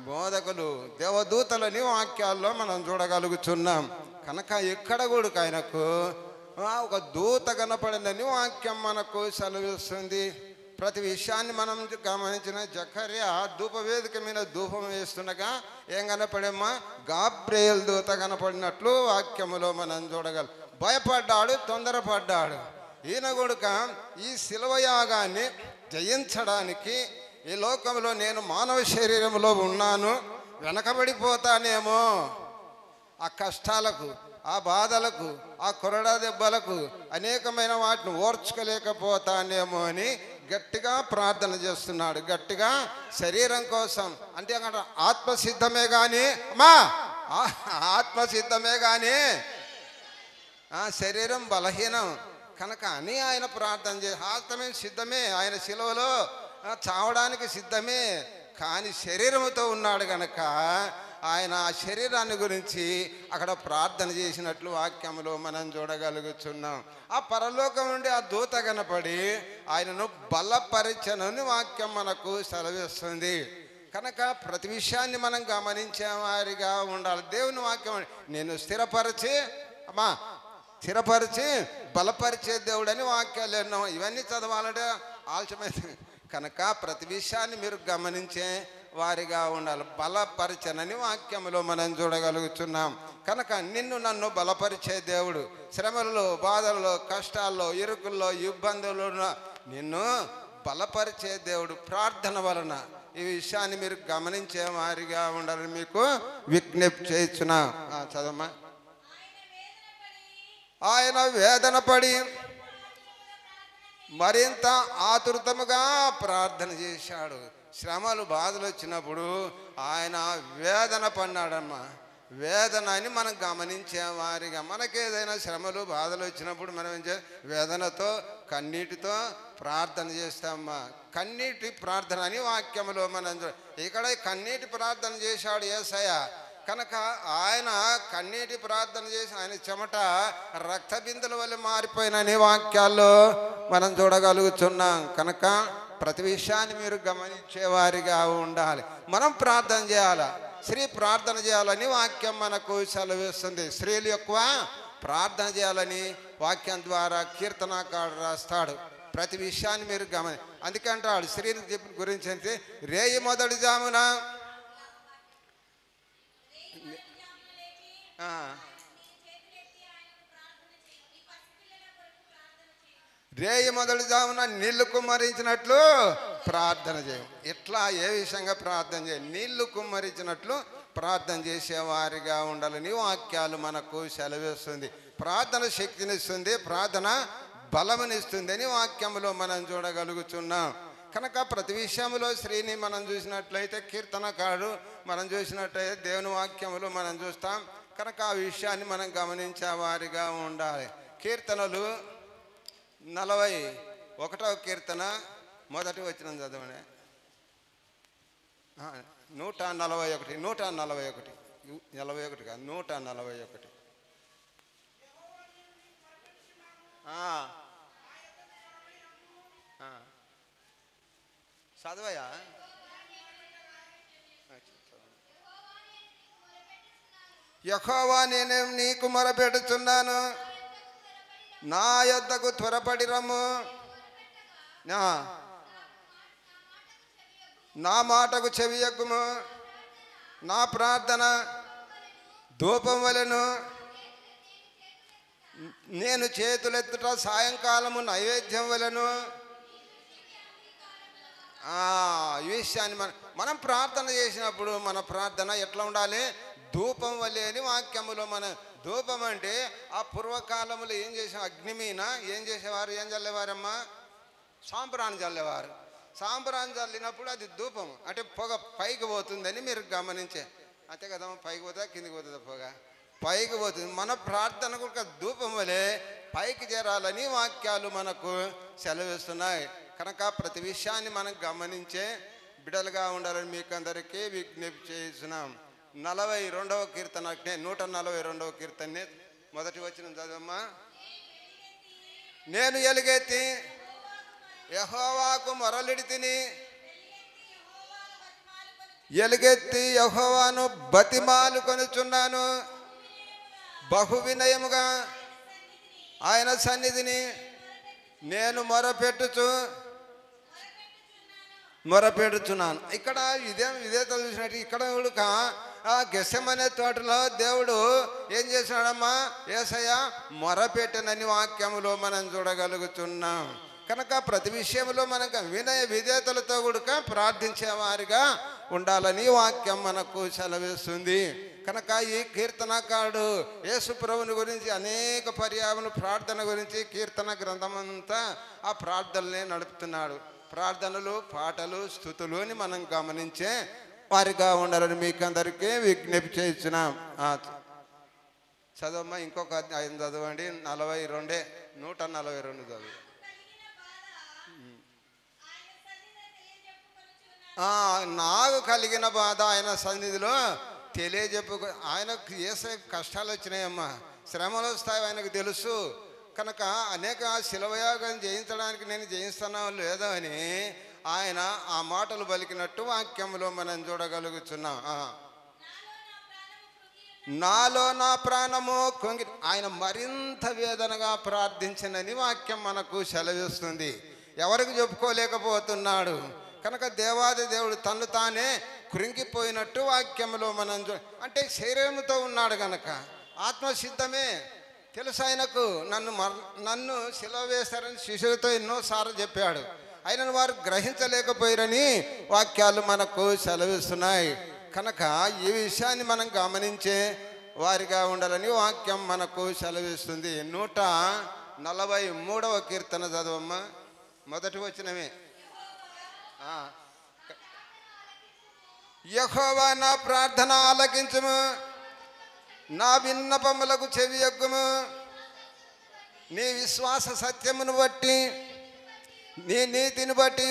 బోధకులు, దేవదూతలని వాక్యాల్లో మనం చూడగలుగుతున్నాం. కనుక ఎక్కడ కూడా ఆయనకు ఒక దూత కనపడిందని వాక్యం మనకు సెలవిస్తుంది. ప్రతి విషయాన్ని మనం గమనించిన జకర్యా ధూపవేదిక మీద ధూపం వేస్తుండగా ఏం కనపడేమ్మా? గాబ్రియేలు దూత కనపడినట్లు వాక్యములో మనం చూడగలం. భయపడ్డాడు, తొందరపడ్డాడు. ఈయన కొడుక ఈ శిలువ యాగాన్ని జయించడానికి ఈ లోకంలో నేను మానవ శరీరంలో ఉన్నాను, వెనకబడిపోతానేమో, ఆ కష్టాలకు, ఆ బాధలకు, ఆ కొరడా దెబ్బలకు, అనేకమైన వాటిని ఓర్చుకోలేకపోతానేమో అని గట్టిగా ప్రార్థన చేస్తున్నాడు. గట్టిగా శరీరం కోసం అంటే అక్కడ ఆత్మసిద్ధమే కానీ అమ్మా, ఆత్మసిద్ధమే కానీ శరీరం బలహీనం కనుక అని ఆయన ప్రార్థన చేసి ఆత్మే సిద్ధమే, ఆయన శిలువలో చావడానికి సిద్ధమే, కానీ శరీరంతో ఉన్నాడు కనుక ఆయన ఆ శరీరాన్ని గురించి అక్కడ ప్రార్థన చేసినట్లు వాక్యంలో మనం చూడగలుగుతున్నాం. ఆ పరలోకం నుండి ఆ దూత కనపడి ఆయనను బలపరిచనని వాక్యం మనకు సెలవిస్తుంది. కనుక ప్రతి విషయాన్ని మనం గమనించే వారిగా ఉండాలి. దేవుని వాక్యం నేను స్థిరపరిచి బలపరిచే దేవుడని వాక్యాలు ఎన్నో, ఇవన్నీ చదవాలంటే ఆలస్యమైంది. కనుక ప్రతి విషయాన్ని మీరు గమనించే వారిగా ఉండాలి. బలపరిచనని వాక్యములో మనం చూడగలుగుతున్నాం. కనుక నిన్ను నన్ను బలపరిచే దేవుడు శ్రమలలో, బాధల్లో, కష్టాల్లో, ఇరుకుల్లో, ఇబ్బందుల్లో నిన్ను బలపరిచే దేవుడు ప్రార్థన వలన ఈ విషయాన్ని మీరు గమనించే వారిగా ఉండాలని మీకు విజ్ఞప్తి చేస్తున్నా. చదవమ్మా. ఆయన వేదన పడి మరింత ఆతురతముగా ప్రార్థన చేశాడు. శ్రమలు, బాధలు వచ్చినప్పుడు ఆయన వేదన పడినాడమ్మా. వేదన అని మనం గమనించే వారిగా, మనకేదైనా శ్రమలు, బాధలు వచ్చినప్పుడు మనం ఏం చేయాలి? వేదనతో, కన్నీటితో ప్రార్థన చేస్తామమ్మా. కన్నీటి ప్రార్థన అని వాక్యములో మనం ఇక్కడ కన్నీటి ప్రార్థన చేశాడు యేసయ్య. కనుక ఆయన కన్నీటి ప్రార్థన చేసి ఆయన చెమట రక్త బిందుల వల్ల మారిపోయినని వాక్యాల్లో మనం చూడగలుగుతున్నాం. కనుక ప్రతి విషయాన్ని మీరు గమనించేవారిగా ఉండాలి. మనం ప్రార్థన చేయాలి. స్త్రీ ప్రార్థన చేయాలని వాక్యం మనకు సెలవిస్తుంది. స్త్రీలు ఎక్కువ ప్రార్థన చేయాలని వాక్యం ద్వారా కీర్తనకారుడు రాస్తాడు. ప్రతి విషయాన్ని మీరు అందుకంటాడు స్త్రీల గురించి అంటే రేయి మొదటి జామున రేయి మొదటి జామున నీళ్లు కుమ్మరించినట్లు ప్రార్థన చేయం. ఇట్లా ఏ విషయంగా ప్రార్థన చేయం? నీళ్లు కుమ్మరించినట్లు ప్రార్థన చేసేవారిగా ఉండాలని వాక్యాలు మనకు సెలవిస్తుంది. ప్రార్థన శక్తినిస్తుంది, ప్రార్థన బలమునిస్తుంది అని వాక్యంలో మనం చూడగలుగుతున్నాం. కనుక ప్రతి విషయంలో స్త్రీని మనం చూసినట్లయితే కీర్తనకారుడు మనం చూసినట్లయితే దేవుని వాక్యములో మనం చూస్తాం. కనుక ఆ విషయాన్ని మనం గమనించే వారిగా ఉండాలి. కీర్తనలు 41వ కీర్తన మొదటి వచనం చదవండి. 141 41 కాదు 141. చదవయా? యెహోవా నేను నీకు మొరపెడుతున్నాను, నా యొద్దకు త్వరపడి రమ్ము, నా మాటకు చెవియొగ్గుము. నా ప్రార్థన ధూపం వలెను, నేను చేతులెత్తుట సాయంకాలము నైవేద్యం వలెను. ఈ విషయాన్ని మనం ప్రార్థన చేసినప్పుడు మన ప్రార్థన ఎట్లా ఉండాలి? ధూపం వలె అని వాక్యములో ధూపం అంటే ఆ పూర్వకాలంలో ఏం చేసే అగ్ని మీద ఏం చేసేవారు? ఏం చల్లేవారమ్మా? సాంబ్రాణి చల్లేవారు. సాంబ్రాణి చల్లినప్పుడు అది ధూపం అంటే పొగ పైకి పోతుందని మీరు గమనించే. అంతే కదమ్మా? పైకి పోతుందా కిందికి పోతుందా? పొగ పైకి పోతుంది. మన ప్రార్థనకు ఒక ధూపం వలె పైకి చేరాలని వాక్యాలు మనకు సెలవిస్తున్నాయి. కనుక ప్రతి విషయాన్ని మనం గమనించే బిడలుగా ఉండాలని మీకు అందరికీ విజ్ఞప్తి చేస్తున్నాం. 42వ కీర్తన 142వ కీర్తన మొదటి వచనం చదవమ్మా. నేను ఎలుగెత్తి యెహోవాకు మొరలిడితిని, ఎలుగెత్తి యెహోవాను బతిమాలు కొనుచున్నాను. బహు వినయముగా ఆయన సన్నిధిని నేను మొరపెడుచున్నాను. ఇక్కడ ఇదే చూసినట్టు ఇక్కడ కూడా ఆ గెసెమనే తోటలో దేవుడు ఏం చేశాడమ్మా? యేసయ్య మొరపెట్టనని వాక్యములో మనం చూడగలుగుతున్నాం. కనుక ప్రతి విషయంలో మనకు వినయ విధేయతలతో కూడా ప్రార్థించేవారిగా ఉండాలని వాక్యం మనకు సెలవిస్తుంది. కనుక ఈ కీర్తనకారుడు యేసు ప్రభుని గురించి అనేక పర్యాయములు ప్రార్థన గురించి కీర్తన గ్రంథమంతా ఆ ప్రార్థనలే నడుపుతున్నాడు. ప్రార్థనలు, పాటలు, స్తుతులు అని మనం గమనించే వారిగా ఉండాలని మీకు అందరికీ విజ్ఞప్తి చేస్తున్నాం. చదవమ్మా, ఇంకొక 5 చదవండి. 142 చదువు. నాకు కలిగిన బాధ ఆయన సన్నిధిలో తెలియజెప్పు. ఆయనకు ఏసే కష్టాలు వచ్చినాయమ్మా, శ్రమలు వస్తాయి ఆయనకు తెలుసు. కనుక అనేక శిలవయాగం జయించడానికి నేను జయిస్తానో లేదో అని ఆయన ఆ మాటలు పలికినట్టు వాక్యంలో మనం చూడగలుగుతున్నాం. నాలో నా ప్రాణము కొంగి ఆయన మరింత వేదనగా ప్రార్థించినని వాక్యం మనకు సెలవిస్తుంది. ఎవరికి చెప్పుకోలేకపోతున్నాడు. కనుక దేవాది దేవుడు తను తానే కృంగిపోయినట్టు వాక్యంలో మనం అంటే శరీరంతో ఉన్నాడు కనుక ఆత్మసిద్ధమే తెలుసు ఆయనకు. నన్ను సిలువ వేస్తారని శిశువుతో ఎన్నోసార్లు చెప్పాడు. అయినను వారు గ్రహించలేకపోయారని వాక్యాలు మనకు సెలవిస్తున్నాయి. కనుక ఈ విషయాన్ని మనం గమనించే వారిగా ఉండాలని వాక్యం మనకు సెలవిస్తుంది. 143వ కీర్తన చదవమ్మా. మొదటి వచనమే. యెహోవా నా ప్రార్థన ఆలకించుము, నా విన్నపములకు చెవియొగ్గుము. నీ విశ్వాస సత్యమును బట్టి, నీ నీతిని బట్టి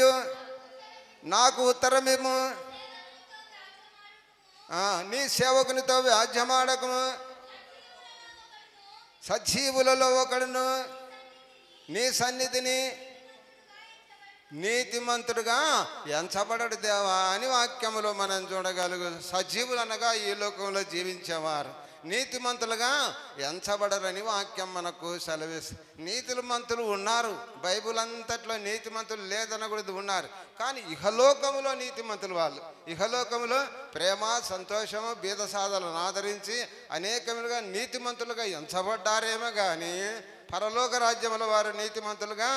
నాకు ఉత్తరమేము. నీ సేవకునితో వ్యాజ్యమాడకము. సజీవులలో ఒకడును నీ సన్నిధిని నీతిమంతుడుగా ఎంచబడడు దేవా అని వాక్యములో మనం చూడగలుగు. సజీవులు అనగా ఈ లోకంలో జీవించేవారు నీతిమంతులుగా ఎంచబడరని వాక్యం మనకు సెలవిస్తుంది. నీతిమంతులు ఉన్నారు, బైబిల్ అంతట్లో నీతిమంతులు లేదనకూడదు, ఉన్నారు. కానీ ఇహలోకములో నీతిమంతులు వాళ్ళు ఇహలోకములో ప్రేమ సంతోషము బీద సాధలను ఆదరించి అనేకములుగా నీతిమంతులుగా ఎంచబడ్డారేమో కానీ పరలోక రాజ్యముల వారు నీతిమంతులుగా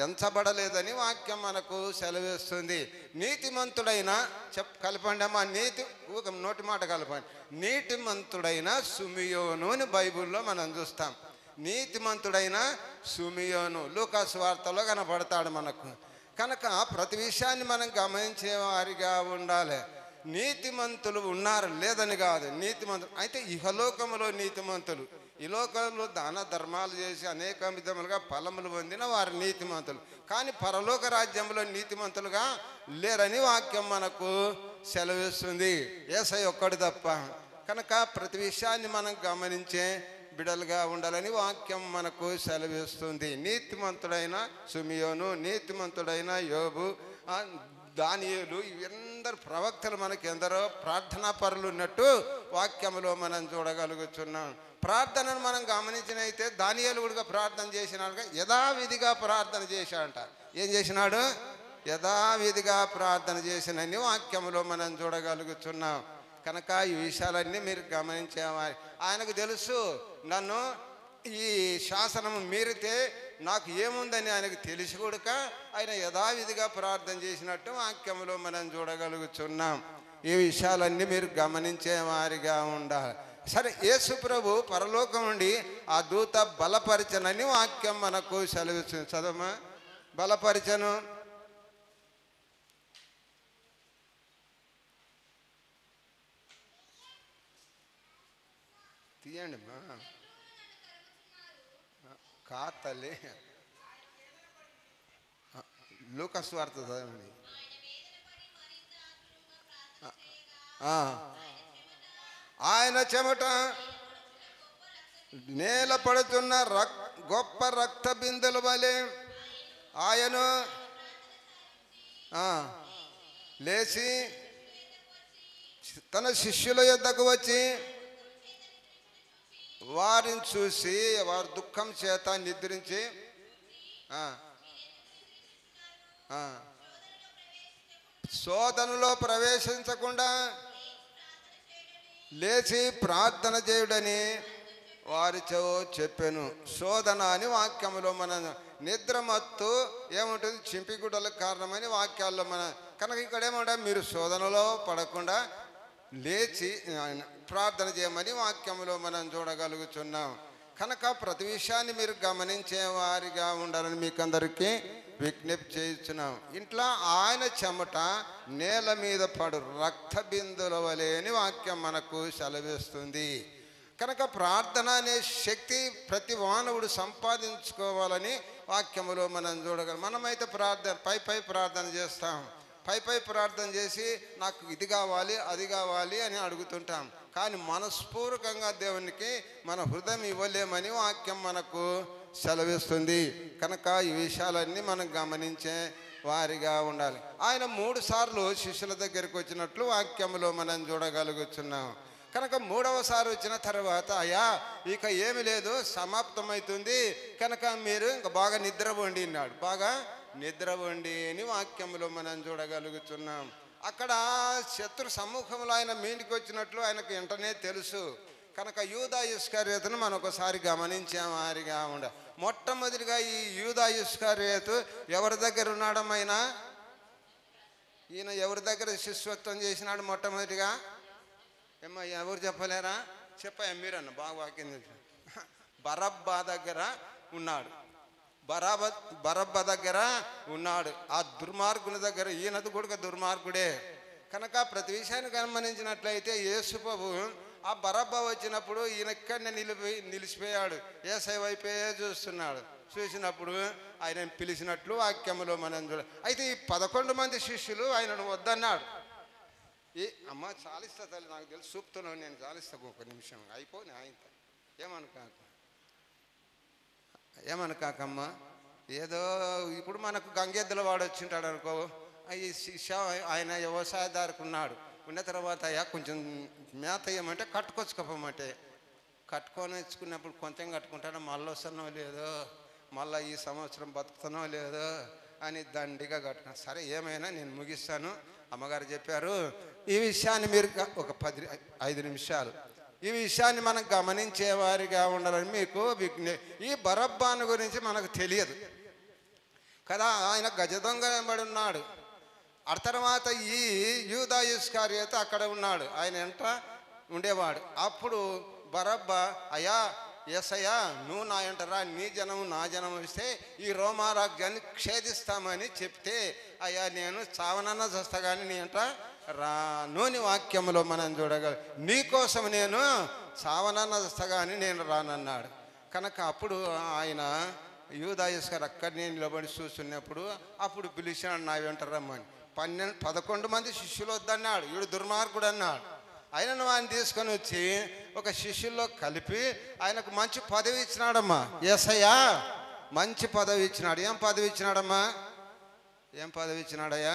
ఎంచబడలేదని వాక్యం మనకు సెలవిస్తుంది. నీతిమంతుడైన కలపండి అమ్మా, నోటి మాట కలపండి. నీతిమంతుడైన సుమియోను అని బైబిల్లో మనం చూస్తాం. నీతిమంతుడైన సుమియోను లూకా సువార్తలో కనపడతాడు మనకు. కనుక ప్రతి విషయాన్ని మనం గమనించే వారిగా ఉండాలి. నీతిమంతులు ఉన్నారు లేదని కాదు, నీతిమంతులు అయితే ఇహలోకములో నీతిమంతులు, ఈ లోకంలో దాన ధర్మాలు చేసి అనేక విధములుగా ఫలములు పొందిన వారు నీతిమంతులు. కానీ పరలోక రాజ్యంలో నీతిమంతులుగా లేరని వాక్యం మనకు సెలవిస్తుంది. యేసయ్య ఒక్కడు తప్ప. కనుక ప్రతి విషయాన్ని మనం గమనించే బిడలుగా ఉండాలని వాక్యం మనకు సెలవిస్తుంది. నీతిమంతుడైన సుమియోను, నీతిమంతుడైన యోబు, దానియేలు, ఇవందరు ప్రవక్తలు మనకి ఎందరో ప్రార్థనా పరులు ఉన్నట్టు వాక్యములో మనం చూడగలుగుతున్నాం. ప్రార్థనను మనం గమనించినైతే దానియేలు కూడా ప్రార్థన చేసినాడుగా, యథావిధిగా ప్రార్థన చేశాడంట. ఏం చేసినాడు? యథావిధిగా ప్రార్థన చేసినని వాక్యములో మనం చూడగలుగుతున్నాం. కనుక ఈ విషయాలన్నీ మీరు గమనించేవారి. ఆయనకు తెలుసు నన్ను ఈ శాసనము మీరితే నాకు ఏముందని ఆయనకు తెలిసి కూడక ఆయన యథావిధిగా ప్రార్థన చేసినట్టు వాక్యములో మనం చూడగలుగుతున్నాం. ఈ విషయాలన్నీ మీరు గమనించే వారిగా ఉండాలి. సరే, యేసు ప్రభు పరలోకం నుండి ఆ దూత బలపరిచనని వాక్యం మనకు సెలవిస్తుంది. చదవమా, బలపరిచను. తీయండి మా తల్లి. లూకా సువార్త చదవండి. ఆయన చెమట నేల పడుతున్న గొప్ప రక్త బిందుల వలె ఆయన లేచి తన శిష్యుల యొద్దకు వచ్చి వారిని చూసి వారి దుఃఖం చేత నిద్రించి శోధనలో ప్రవేశించకుండా లేచి ప్రార్థన చేయుడని వారితో చెప్పాను. శోధన అని వాక్యములో మన నిద్రమత్తు ఏముంటుంది, చింపిగుడ్డలకు కారణమని వాక్యాల్లో మన. కనుక ఇక్కడ ఏమంటే మీరు శోధనలో పడకుండా లేచి ప్రార్థన చేయమని వాక్యములో మనం చూడగలుగుతున్నాం. కనుక ప్రతి విషయాన్ని మీరు గమనించే వారిగా ఉండాలని మీకు అందరికీ విజ్ఞప్తి చేస్తున్నాం. ఇంట్లో ఆయన చెమట నేల మీద పడు రక్త బిందుల వలె అని వాక్యం మనకు సెలవిస్తుంది. కనుక ప్రార్థన అనే శక్తి ప్రతి మానవుడు సంపాదించుకోవాలని వాక్యములో మనం చూడగలం. మనమైతే పై ప్రార్థన చేస్తాం, పై ప్రార్థన చేసి నాకు ఇది కావాలి అది కావాలి అని అడుగుతుంటాం. కానీ మనస్పూర్వకంగా దేవునికి మన హృదయం ఇవ్వలేమని వాక్యం మనకు సెలవిస్తుంది. కనుక ఈ విషయాలన్నీ మనం గమనించే వారిగా ఉండాలి. ఆయన 3 సార్లు శిష్యుల దగ్గరికి వచ్చినట్లు వాక్యములో మనం చూడగలుగుతున్నాం. కనుక 3వసారి వచ్చిన తర్వాత అయ్యా ఇక ఏమి లేదు, సమాప్తమవుతుంది, కనుక మీరు ఇంకా బాగా నిద్రపోండి అన్నాడు. బాగా నిద్రపోండి అని వాక్యములో మనం చూడగలుగుతున్నాం. అక్కడ శత్రు సమూహంలో ఆయన మీదికి వచ్చినట్లు ఆయనకు వెంటనే తెలుసు. కనుక యూదా ఇస్కరియోతును మనం ఒకసారి గమనించాం వారిగా ఉండ. మొట్టమొదటిగా ఈ యూదా ఇస్కరియోతు ఎవరి దగ్గర ఉన్నాడమైనా, ఈయన ఎవరి దగ్గర శిష్యత్వం చేసినాడు మొట్టమొదటిగా? ఏమ్మా ఎవరు చెప్పలేరా? చెప్పాయా మీరన్న బాగా వాక్యం తెలుసు. బరబ్బా దగ్గర ఉన్నాడు. బరబ్బ దగ్గర ఉన్నాడు. ఆ దుర్మార్గుని దగ్గర ఈయనది కూడా దుర్మార్గుడే. కనుక ప్రతి విషయాన్ని గమనించినట్లయితే యేసు ప్రభు ఆ బరబ్బ వచ్చినప్పుడు ఈయన ఇక్కడనే నిలిచిపోయాడు. యేసయ్య వైపే చూస్తున్నాడు. చూసినప్పుడు ఆయన పిలిచినట్లు వాక్యములో మనం చూడ. అయితే ఈ 11 మంది శిష్యులు ఆయనను వద్దన్నాడు. అమ్మ చాలిస్తా తల్లి, నాకు తెలుసు చూపుతున్నాను, నేను చాలిస్తా ఒక నిమిషం అయిపోయి ఆయనతో ఏమనుకాకమ్మా. ఏదో ఇప్పుడు మనకు గంగెద్దుల వాడు వచ్చింటాడు అనుకో, ఈ శిష్య ఆయన వ్యవసాయదారుకు ఉన్నాడు. ఉన్న తర్వాత అయ్యా కొంచెం మేత ఏమంటే కట్టుకొచ్చుకోమంటే కట్టుకొని ఇచ్చుకున్నప్పుడు కొంచెం కట్టుకుంటానో మళ్ళీ వస్తానో లేదో, మళ్ళీ ఈ సంవత్సరం బతుకుతానో లేదో అని దండిగా కట్టుకున్నాను. సరే ఏమైనా నేను ముగిస్తాను. అమ్మగారు చెప్పారు, ఈ విషయాన్ని మీరు ఒక 5 నిమిషాలు ఈ విషయాన్ని మనం గమనించేవారిగా ఉండాలని మీకు ఈ బరబ్బాను గురించి మనకు తెలియదు కదా. ఆయన గజ దొంగ వెంబడి ఉన్నాడు. ఆ తర్వాత ఈ యూదా ఇస్కరియోతు అక్కడ ఉన్నాడు, ఆయన వెంట ఉండేవాడు. అప్పుడు బరబ్బా, అయ్యా యేసయ్యా నువ్వు నా ఎంటరా, నీ జనము నా జనం ఇస్తే ఈ రోమా రాజ్యాన్ని ఛేదిస్తామని చెప్తే, అయ్యా నేను చావనన్నా చేస్తా కానీ నీ ఎంట రానూని వాక్యంలో మనం చూడగల, నీకోసం నేను చావనన్నా చేస్తా కానీ నేను రానన్నాడు. కనుక అప్పుడు ఆయన యూదా ఇస్కరియోతు అక్కడనే నిలబడి చూస్తున్నప్పుడు అప్పుడు పిలిచాడు, నా వెంట రమ్మని. 11 మంది శిష్యులు వద్దన్నాడు, వీడు దుర్మార్గుడు అన్నాడు. ఆయనను ఆయన తీసుకొని వచ్చి ఒక శిష్యుల్లో కలిపి ఆయనకు మంచి పదవి ఇచ్చినాడమ్మా. యేసయ్యా మంచి పదవి ఇచ్చినాడు. ఏం పదవి ఇచ్చినాడమ్మా? ఏం పదవి ఇచ్చినాడయ్యా?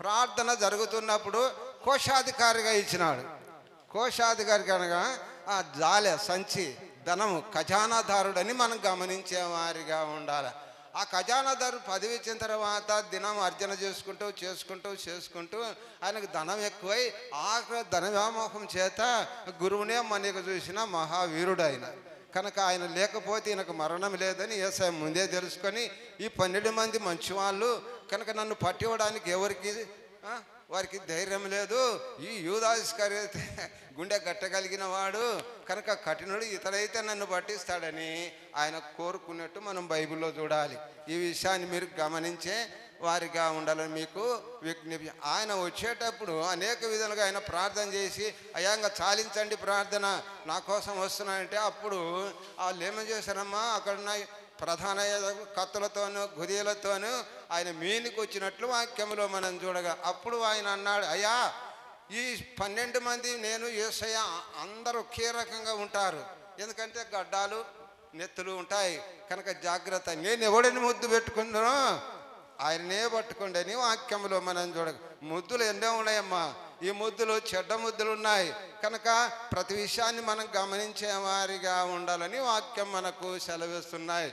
ప్రార్థన జరుగుతున్నప్పుడు కోశాధికారిగా ఇచ్చినాడు. కోశాధికారి అనగా ఆ జాలె సంచి ధనము ఖజానాదారుడని మనం గమనించేవారిగా ఉండాలి. ఆ ఖజానాదారు పదవి ఇచ్చిన తర్వాత దినం అర్జన చేసుకుంటూ ఆయనకు ధనం ఎక్కువై ఆఖరి ధన వ్యామోహం చేత గురువునే మనకు చూసిన మహావీరుడు ఆయన. కనుక ఆయన లేకపోతే ఈయనకు మరణం లేదని యేసయ్య ముందే తెలుసుకొని, ఈ 12 మంది మంచివాళ్ళు కనుక నన్ను పట్టివ్వడానికి వారికి ధైర్యం లేదు. ఈ యూదా ఇస్కరియోతు గుండె గట్టగలిగిన వాడు కనుక కఠినుడు, ఇతడైతే నన్ను పట్టిస్తాడని ఆయన కోరుకున్నట్టు మనం బైబిల్లో చూడాలి. ఈ విషయాన్ని మీరు గమనించే వారిగా ఉండాలని మీకు విజ్ఞప్తి. ఆయన వచ్చేటప్పుడు అనేక విధాలుగా ఆయన ప్రార్థన చేసి, అయ్యా ఇంకా చాలించండి ప్రార్థన, నా కోసం వస్తున్నాయంటే అప్పుడు వాళ్ళు ఏమేం చేశారమ్మా, అక్కడున్న ప్రధాన కత్తులతోనూ గుదియలతోనూ ఆయన మీనికి వచ్చినట్లు వాక్యంలో మనం చూడగా, అప్పుడు ఆయన అన్నాడు, అయ్యా ఈ 12 మంది నేను యేసయ్య అందరూ ఒకే రకంగా ఉంటారు, ఎందుకంటే గడ్డాలు నెత్తులు ఉంటాయి కనుక జాగ్రత్త, నేను ఎవడిని ముద్దు పెట్టుకున్నానో ఆయననే పట్టుకోండి అని వాక్యంలో మనం చూడగా. ముద్దులు ఎన్నో ఉన్నాయమ్మా, ఈ ముద్దులు చెడ్డ ముద్దులు ఉన్నాయి కనుక ప్రతి విషయాన్ని మనం గమనించే వారిగా ఉండాలని వాక్యం మనకు సెలవిస్తున్నాయి.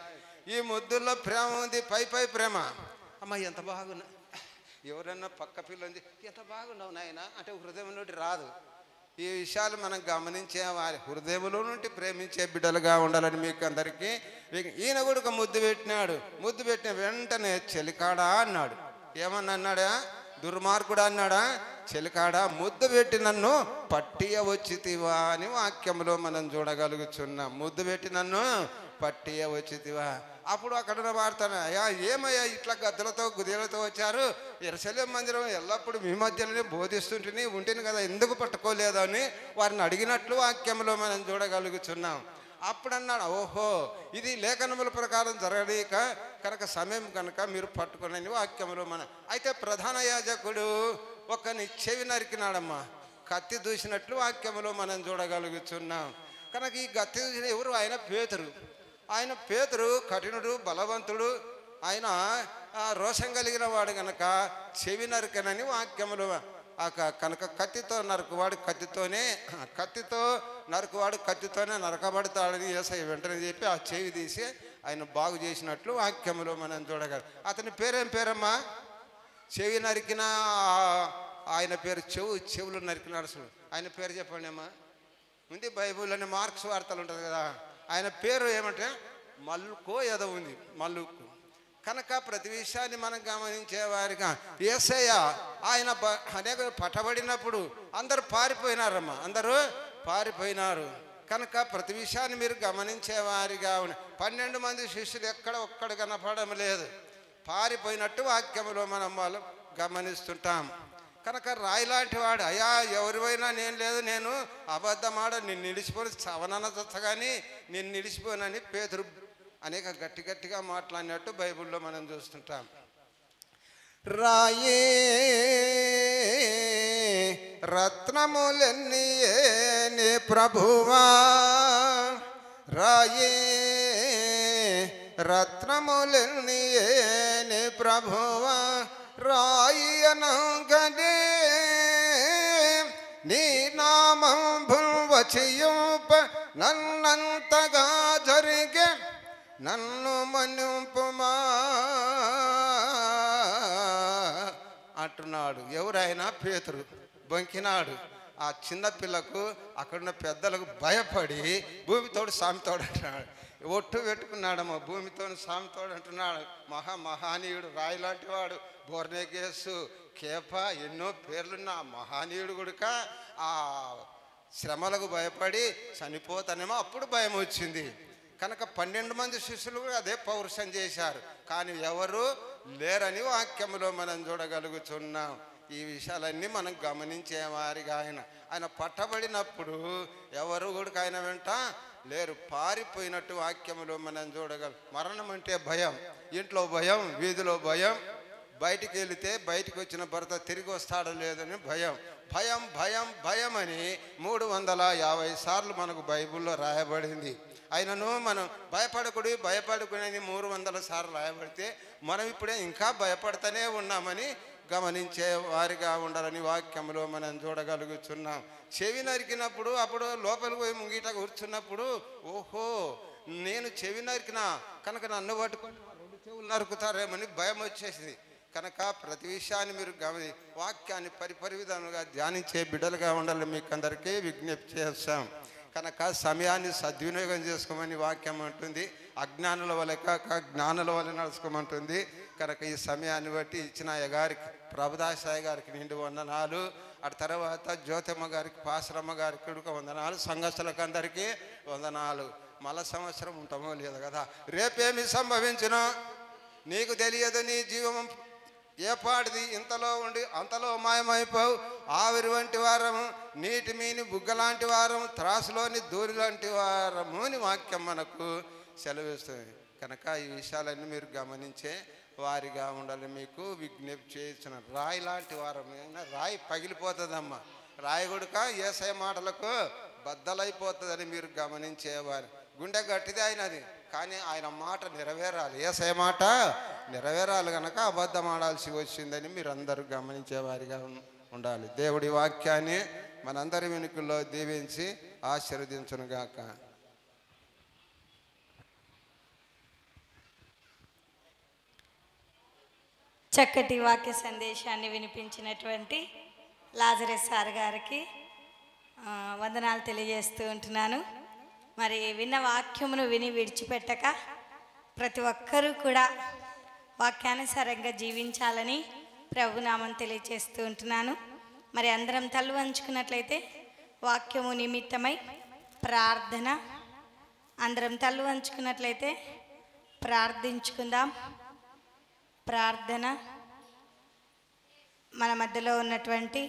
ఈ ముద్దుల్లో ప్రేమ ఉంది, పై ప్రేమ. అమ్మ ఎంత బాగున్నా, ఎవరన్నా పక్క పిల్లంది ఎంత బాగున్నావు నాయన అంటే హృదయం నుండి రాదు. ఈ విషయాలు మనం గమనించే వారి హృదయంలో నుండి ప్రేమించే బిడ్డలుగా ఉండాలని మీకు అందరికీ. ఈయన కూడా ఒక ముద్దు పెట్టినాడు. ముద్దు పెట్టిన వెంటనే చెలికాడా అన్నాడు. ఏమన్నా అన్నాడా? దుర్మార్గుడు అన్నాడా? చెలికాడా ముద్దు పెట్టి నన్ను పట్టియ వచ్చితివా అని వాక్యంలో మనం చూడగలుగుతున్నాం. ముద్దు పెట్టి నన్ను పట్టియ వచ్చితివా. అప్పుడు అక్కడ వాడతాను, అయ్యా ఏమయ్యా ఇట్లా గద్దలతో గుదేలతో వచ్చారు, యెరూషలేము మందిరం ఎల్లప్పుడూ మీ మధ్యలోనే బోధిస్తుంటే ఉంటేనే కదా, ఎందుకు పట్టుకోలేదు అని వారిని అడిగినట్లు వాక్యంలో మనం చూడగలుగుతున్నాం. అప్పుడు అన్నాడు, ఓహో ఇది లేఖనముల ప్రకారం జరగలేక కనుక సమయం కనుక మీరు పట్టుకుని వాక్యంలో మనం. అయితే ప్రధాన యాజకుడు ఒకని చెవి నరికినాడమ్మా, కత్తి దూసినట్లు వాక్యంలో మనం చూడగలుగుతున్నాం. కనుక ఈ కత్తి దూసిన ఎవరు? ఆయన పేతురు. ఆయన పేతురు కఠినుడు, బలవంతుడు, ఆయన రోషం కలిగిన వాడు కనుక చెవి నరికనని వాక్యములు. కనుక కత్తితో నరకువాడు కత్తితోనే నరకబడతాడని యేసయ్య వెంటనే చెప్పి ఆ చెవి తీసి ఆయన బాగు చేసినట్లు వాక్యములో మనం చూడగలం. అతని పేరేం పేరమ్మా? చెవి నరికిన ఆయన పేరు చెవులు నరికినాడు. ఆయన పేరు చెప్పండి అమ్మా. ఉంది బైబిల్లోని మార్క్స్ వార్తలు ఉంటుంది కదా, ఆయన పేరు ఏమంటే మల్లుకో ఏదో ఉంది, మల్లుకు. కనుక ప్రతి విషయాన్ని మనం గమనించేవారిగా యేసయ్య ఆయన అనేక పట్టబడినప్పుడు అందరూ పారిపోయినారమ్మా, అందరూ పారిపోయినారు. కనుక ప్రతి విషయాన్ని మీరు గమనించేవారిగా 12 మంది శిష్యులు ఎక్కడ ఒక్కడు కనపడడం లేదు, పారిపోయినట్టు వాక్యములో మనం వాళ్ళు గమనిస్తుంటాం. కనుక రాయిలాంటి వాడు, అయ్యా ఎవరివైనా నేను లేదు, నేను అబద్ధమాడ, నేను నిలిచిపోయి చవననొచ్చ కానీ నేను నిలిచిపోనని పేతురు అనేక గట్టిగా మాట్లాడినట్టు బైబిల్లో మనం చూస్తుంటాం. రాయే రత్నములెన్నియే ప్రభువా, రాయే రత్నములెన్నియేని ప్రభువ రాయనంగనే నీ నామం వచియుప నన్నంతగా జరిగే నన్ను మన్నింపుమా అంటున్నాడు. ఎవరైనా పేతురు బొంకినాడు. ఆ చిన్న పిల్లకు అక్కడున్న పెద్దలకు భయపడి భూమితోడు సామితోడు అంటున్నాడు. ఒట్టు పెట్టుకున్నాడమ్మా, భూమితో సామితోడు అంటున్నాడు. మహానీయుడు, రాయి లాంటి వాడు, బోర్నేకేసు, కేప, ఎన్నో పేర్లున్న మహానీయుడు గుడుక ఆ శ్రమలకు భయపడి చనిపోతానేమో అప్పుడు భయం వచ్చింది. కనుక 12 మంది శిష్యులు కూడా అదే పౌరుషం చేశారు. కానీ ఎవరు లేరని వాక్యములో మనం చూడగలుగుతున్నాం. ఈ విషయాలన్నీ మనం గమనించే వారిగా ఆయన పట్టబడినప్పుడు ఎవరు కూడా ఆయన వెంట లేరు, పారిపోయినట్టు వాక్యములో మనం చూడగలం. మరణం అంటే భయం, ఇంట్లో భయం, వీధిలో భయం, బయటికి వెళితే బయటికి వచ్చిన భర్త తిరిగి వస్తాడో లేదని భయం. భయం భయం భయం అని 350 సార్లు మనకు బైబిల్లో రాయబడింది. అయినను మనం భయపడకుడి భయపడకుని 300 సార్లు రాయబడితే మనం ఇప్పుడే ఇంకా భయపడుతూనే ఉన్నామని గమనించే వారిగా ఉండాలని వాక్యంలో మనం చూడగలుగుతున్నాం. చెవి నరికినప్పుడు అప్పుడు లోపలికి పోయి ముంగిట కూర్చున్నప్పుడు ఓహో నేను చెవి నరికినా కనుక నన్ను పట్టుకొని 2 చెవులు నరుకుతారేమని భయం వచ్చేసింది. కనుక ప్రతి విషయాన్ని మీరు వాక్యాన్ని పరివిధాలుగా ధ్యానించే బిడ్డలుగా ఉండాలని మీకు అందరికీ విజ్ఞప్తి చేస్తాం. కనుక సమయాన్ని సద్వినియోగం చేసుకోమని వాక్యం అంటుంది. అజ్ఞానుల వలె కాక జ్ఞానుల వలె నడుచుకోమంటుంది. కనుక ఈ సమయాన్ని బట్టి ఇచ్చిన గారికి, ప్రభుదాసాయి గారికి నిండు వందనాలు. అటు తర్వాత జ్యోతమ్మ గారికి, పాసరమ్మ గారికి వందనాలు. సంఘస్థులకు అందరికీ వందనాలు. మళ్ళా సంవత్సరం ఉంటామో లేదు కదా, రేపేమి సంభవించునో నీకు తెలియదు. నీ జీవం ఏ పాటిది, ఇంతలో ఉండి అంతలో మాయమైపోవు. ఆవిరి వంటి వారము, నీటి మీని బుగ్గ లాంటి వారము, త్రాసులోని దూరి లాంటి వారము అని వాక్యం మనకు సెలవిస్తుంది. కనుక ఈ విషయాలన్నీ మీరు గమనించే వారిగా ఉండాలి మీకు విజ్ఞప్తి చేయించిన. రాయి లాంటి వారమైనా రాయి పగిలిపోతుందమ్మా. రాయి గుడక యేసయ్య మాటలకు బద్దలైపోతుందని మీరు గమనించేవారు. గుండె గట్టిది అయినది, కానీ ఆయన మాట నెరవేరాలి. యేసయ్య మాట నెరవేరాలి కనుక అబద్ధం ఆడాల్సి వచ్చిందని మీరు అందరూ గమనించేవారిగా ఉండాలి. దేవుడి వాక్యాన్ని మనందరి వెనుకల్లో దీవించి ఆశీర్వదించునుగాక. చక్కటి వాక్య సందేశాన్ని వినిపించినటువంటి లాజరస్ సార్ గారికి వందనాలు తెలియజేస్తూ ఉంటున్నాను. మరి విన్న వాక్యమును విని విడిచిపెట్టక ప్రతి ఒక్కరూ కూడా వాక్యానుసారంగా జీవించాలని ప్రభునామం తెలియజేస్తూ ఉంటున్నాను. మరి అందరం తల్లు వంచుకున్నట్లయితే వాక్యము నిమిత్తమై ప్రార్థన, అందరం తల్లు వంచుకున్నట్లయితే ప్రార్థించుకుందాం. ప్రార్థన మన మధ్యలో ఉన్నటువంటి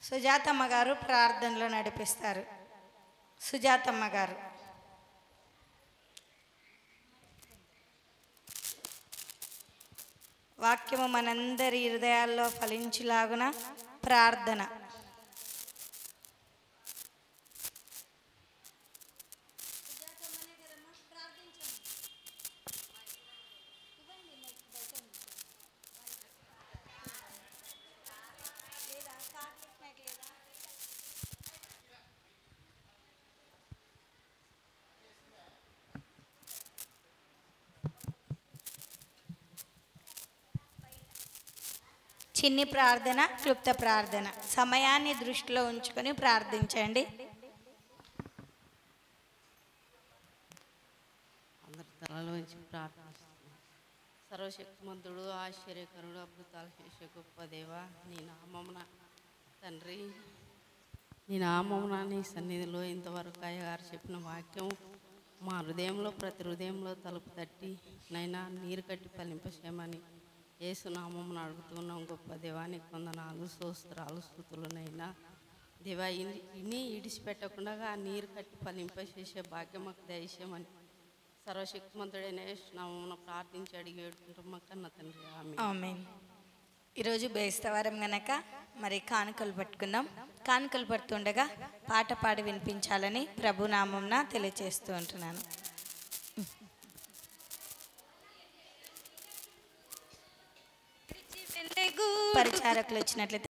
సుజాతమ్మ గారు ప్రార్థనలో నడిపిస్తారు. సుజాతమ్మ గారు. వాక్యము మనందరి హృదయాల్లో ఫలించులాగున ప్రార్థన. చిన్ని ప్రార్థన, క్లుప్త ప్రార్థన. సమయాన్ని దృష్టిలో ఉంచుకొని ప్రార్థించండి. అందరి తలలోంచి ప్రార్థిస్తున్నాం. సర్వశక్తిమంతుడు, ఆశ్చర్యకరుడు, అద్భుతాలు చేసే గొప్ప దేవ, నీ నామమున తండ్రి, నీ నామమున నీ సన్నిధిలో ఇంతవరకు అయ్యగారు చెప్పిన వాక్యం మా హృదయంలో, ప్రతి హృదయంలో తలుపు తట్టి నైనా నీరు కట్టి ఫలింపచేయమని యేసునామమున అడుగుతున్నాం. గొప్ప దేవానికి వందనాలు, స్తోత్రాలు, స్తుతులనైనా దేవా. ఇన్ని ఇడిచిపెట్టకుండా ఆ నీరు కట్టి ఫలింపచేసే భాగ్యం మాకు దయచేయమని సర్వశక్తిమంతుడైన యేసునామమున ప్రార్థించి అడిగి వేడుకుంటున్నాం కన్న తండ్రి. ఆమేన్. ఈరోజు బేస్తవారం గనక మరి కానుకలు పట్టుకుందాం. కానుకలు పడుతుండగా పాట పాడి వినిపించాలని ప్రభునామంన తెలియజేస్తూ ఉంటున్నాను. పరిచారకులు వచ్చినట్లయితే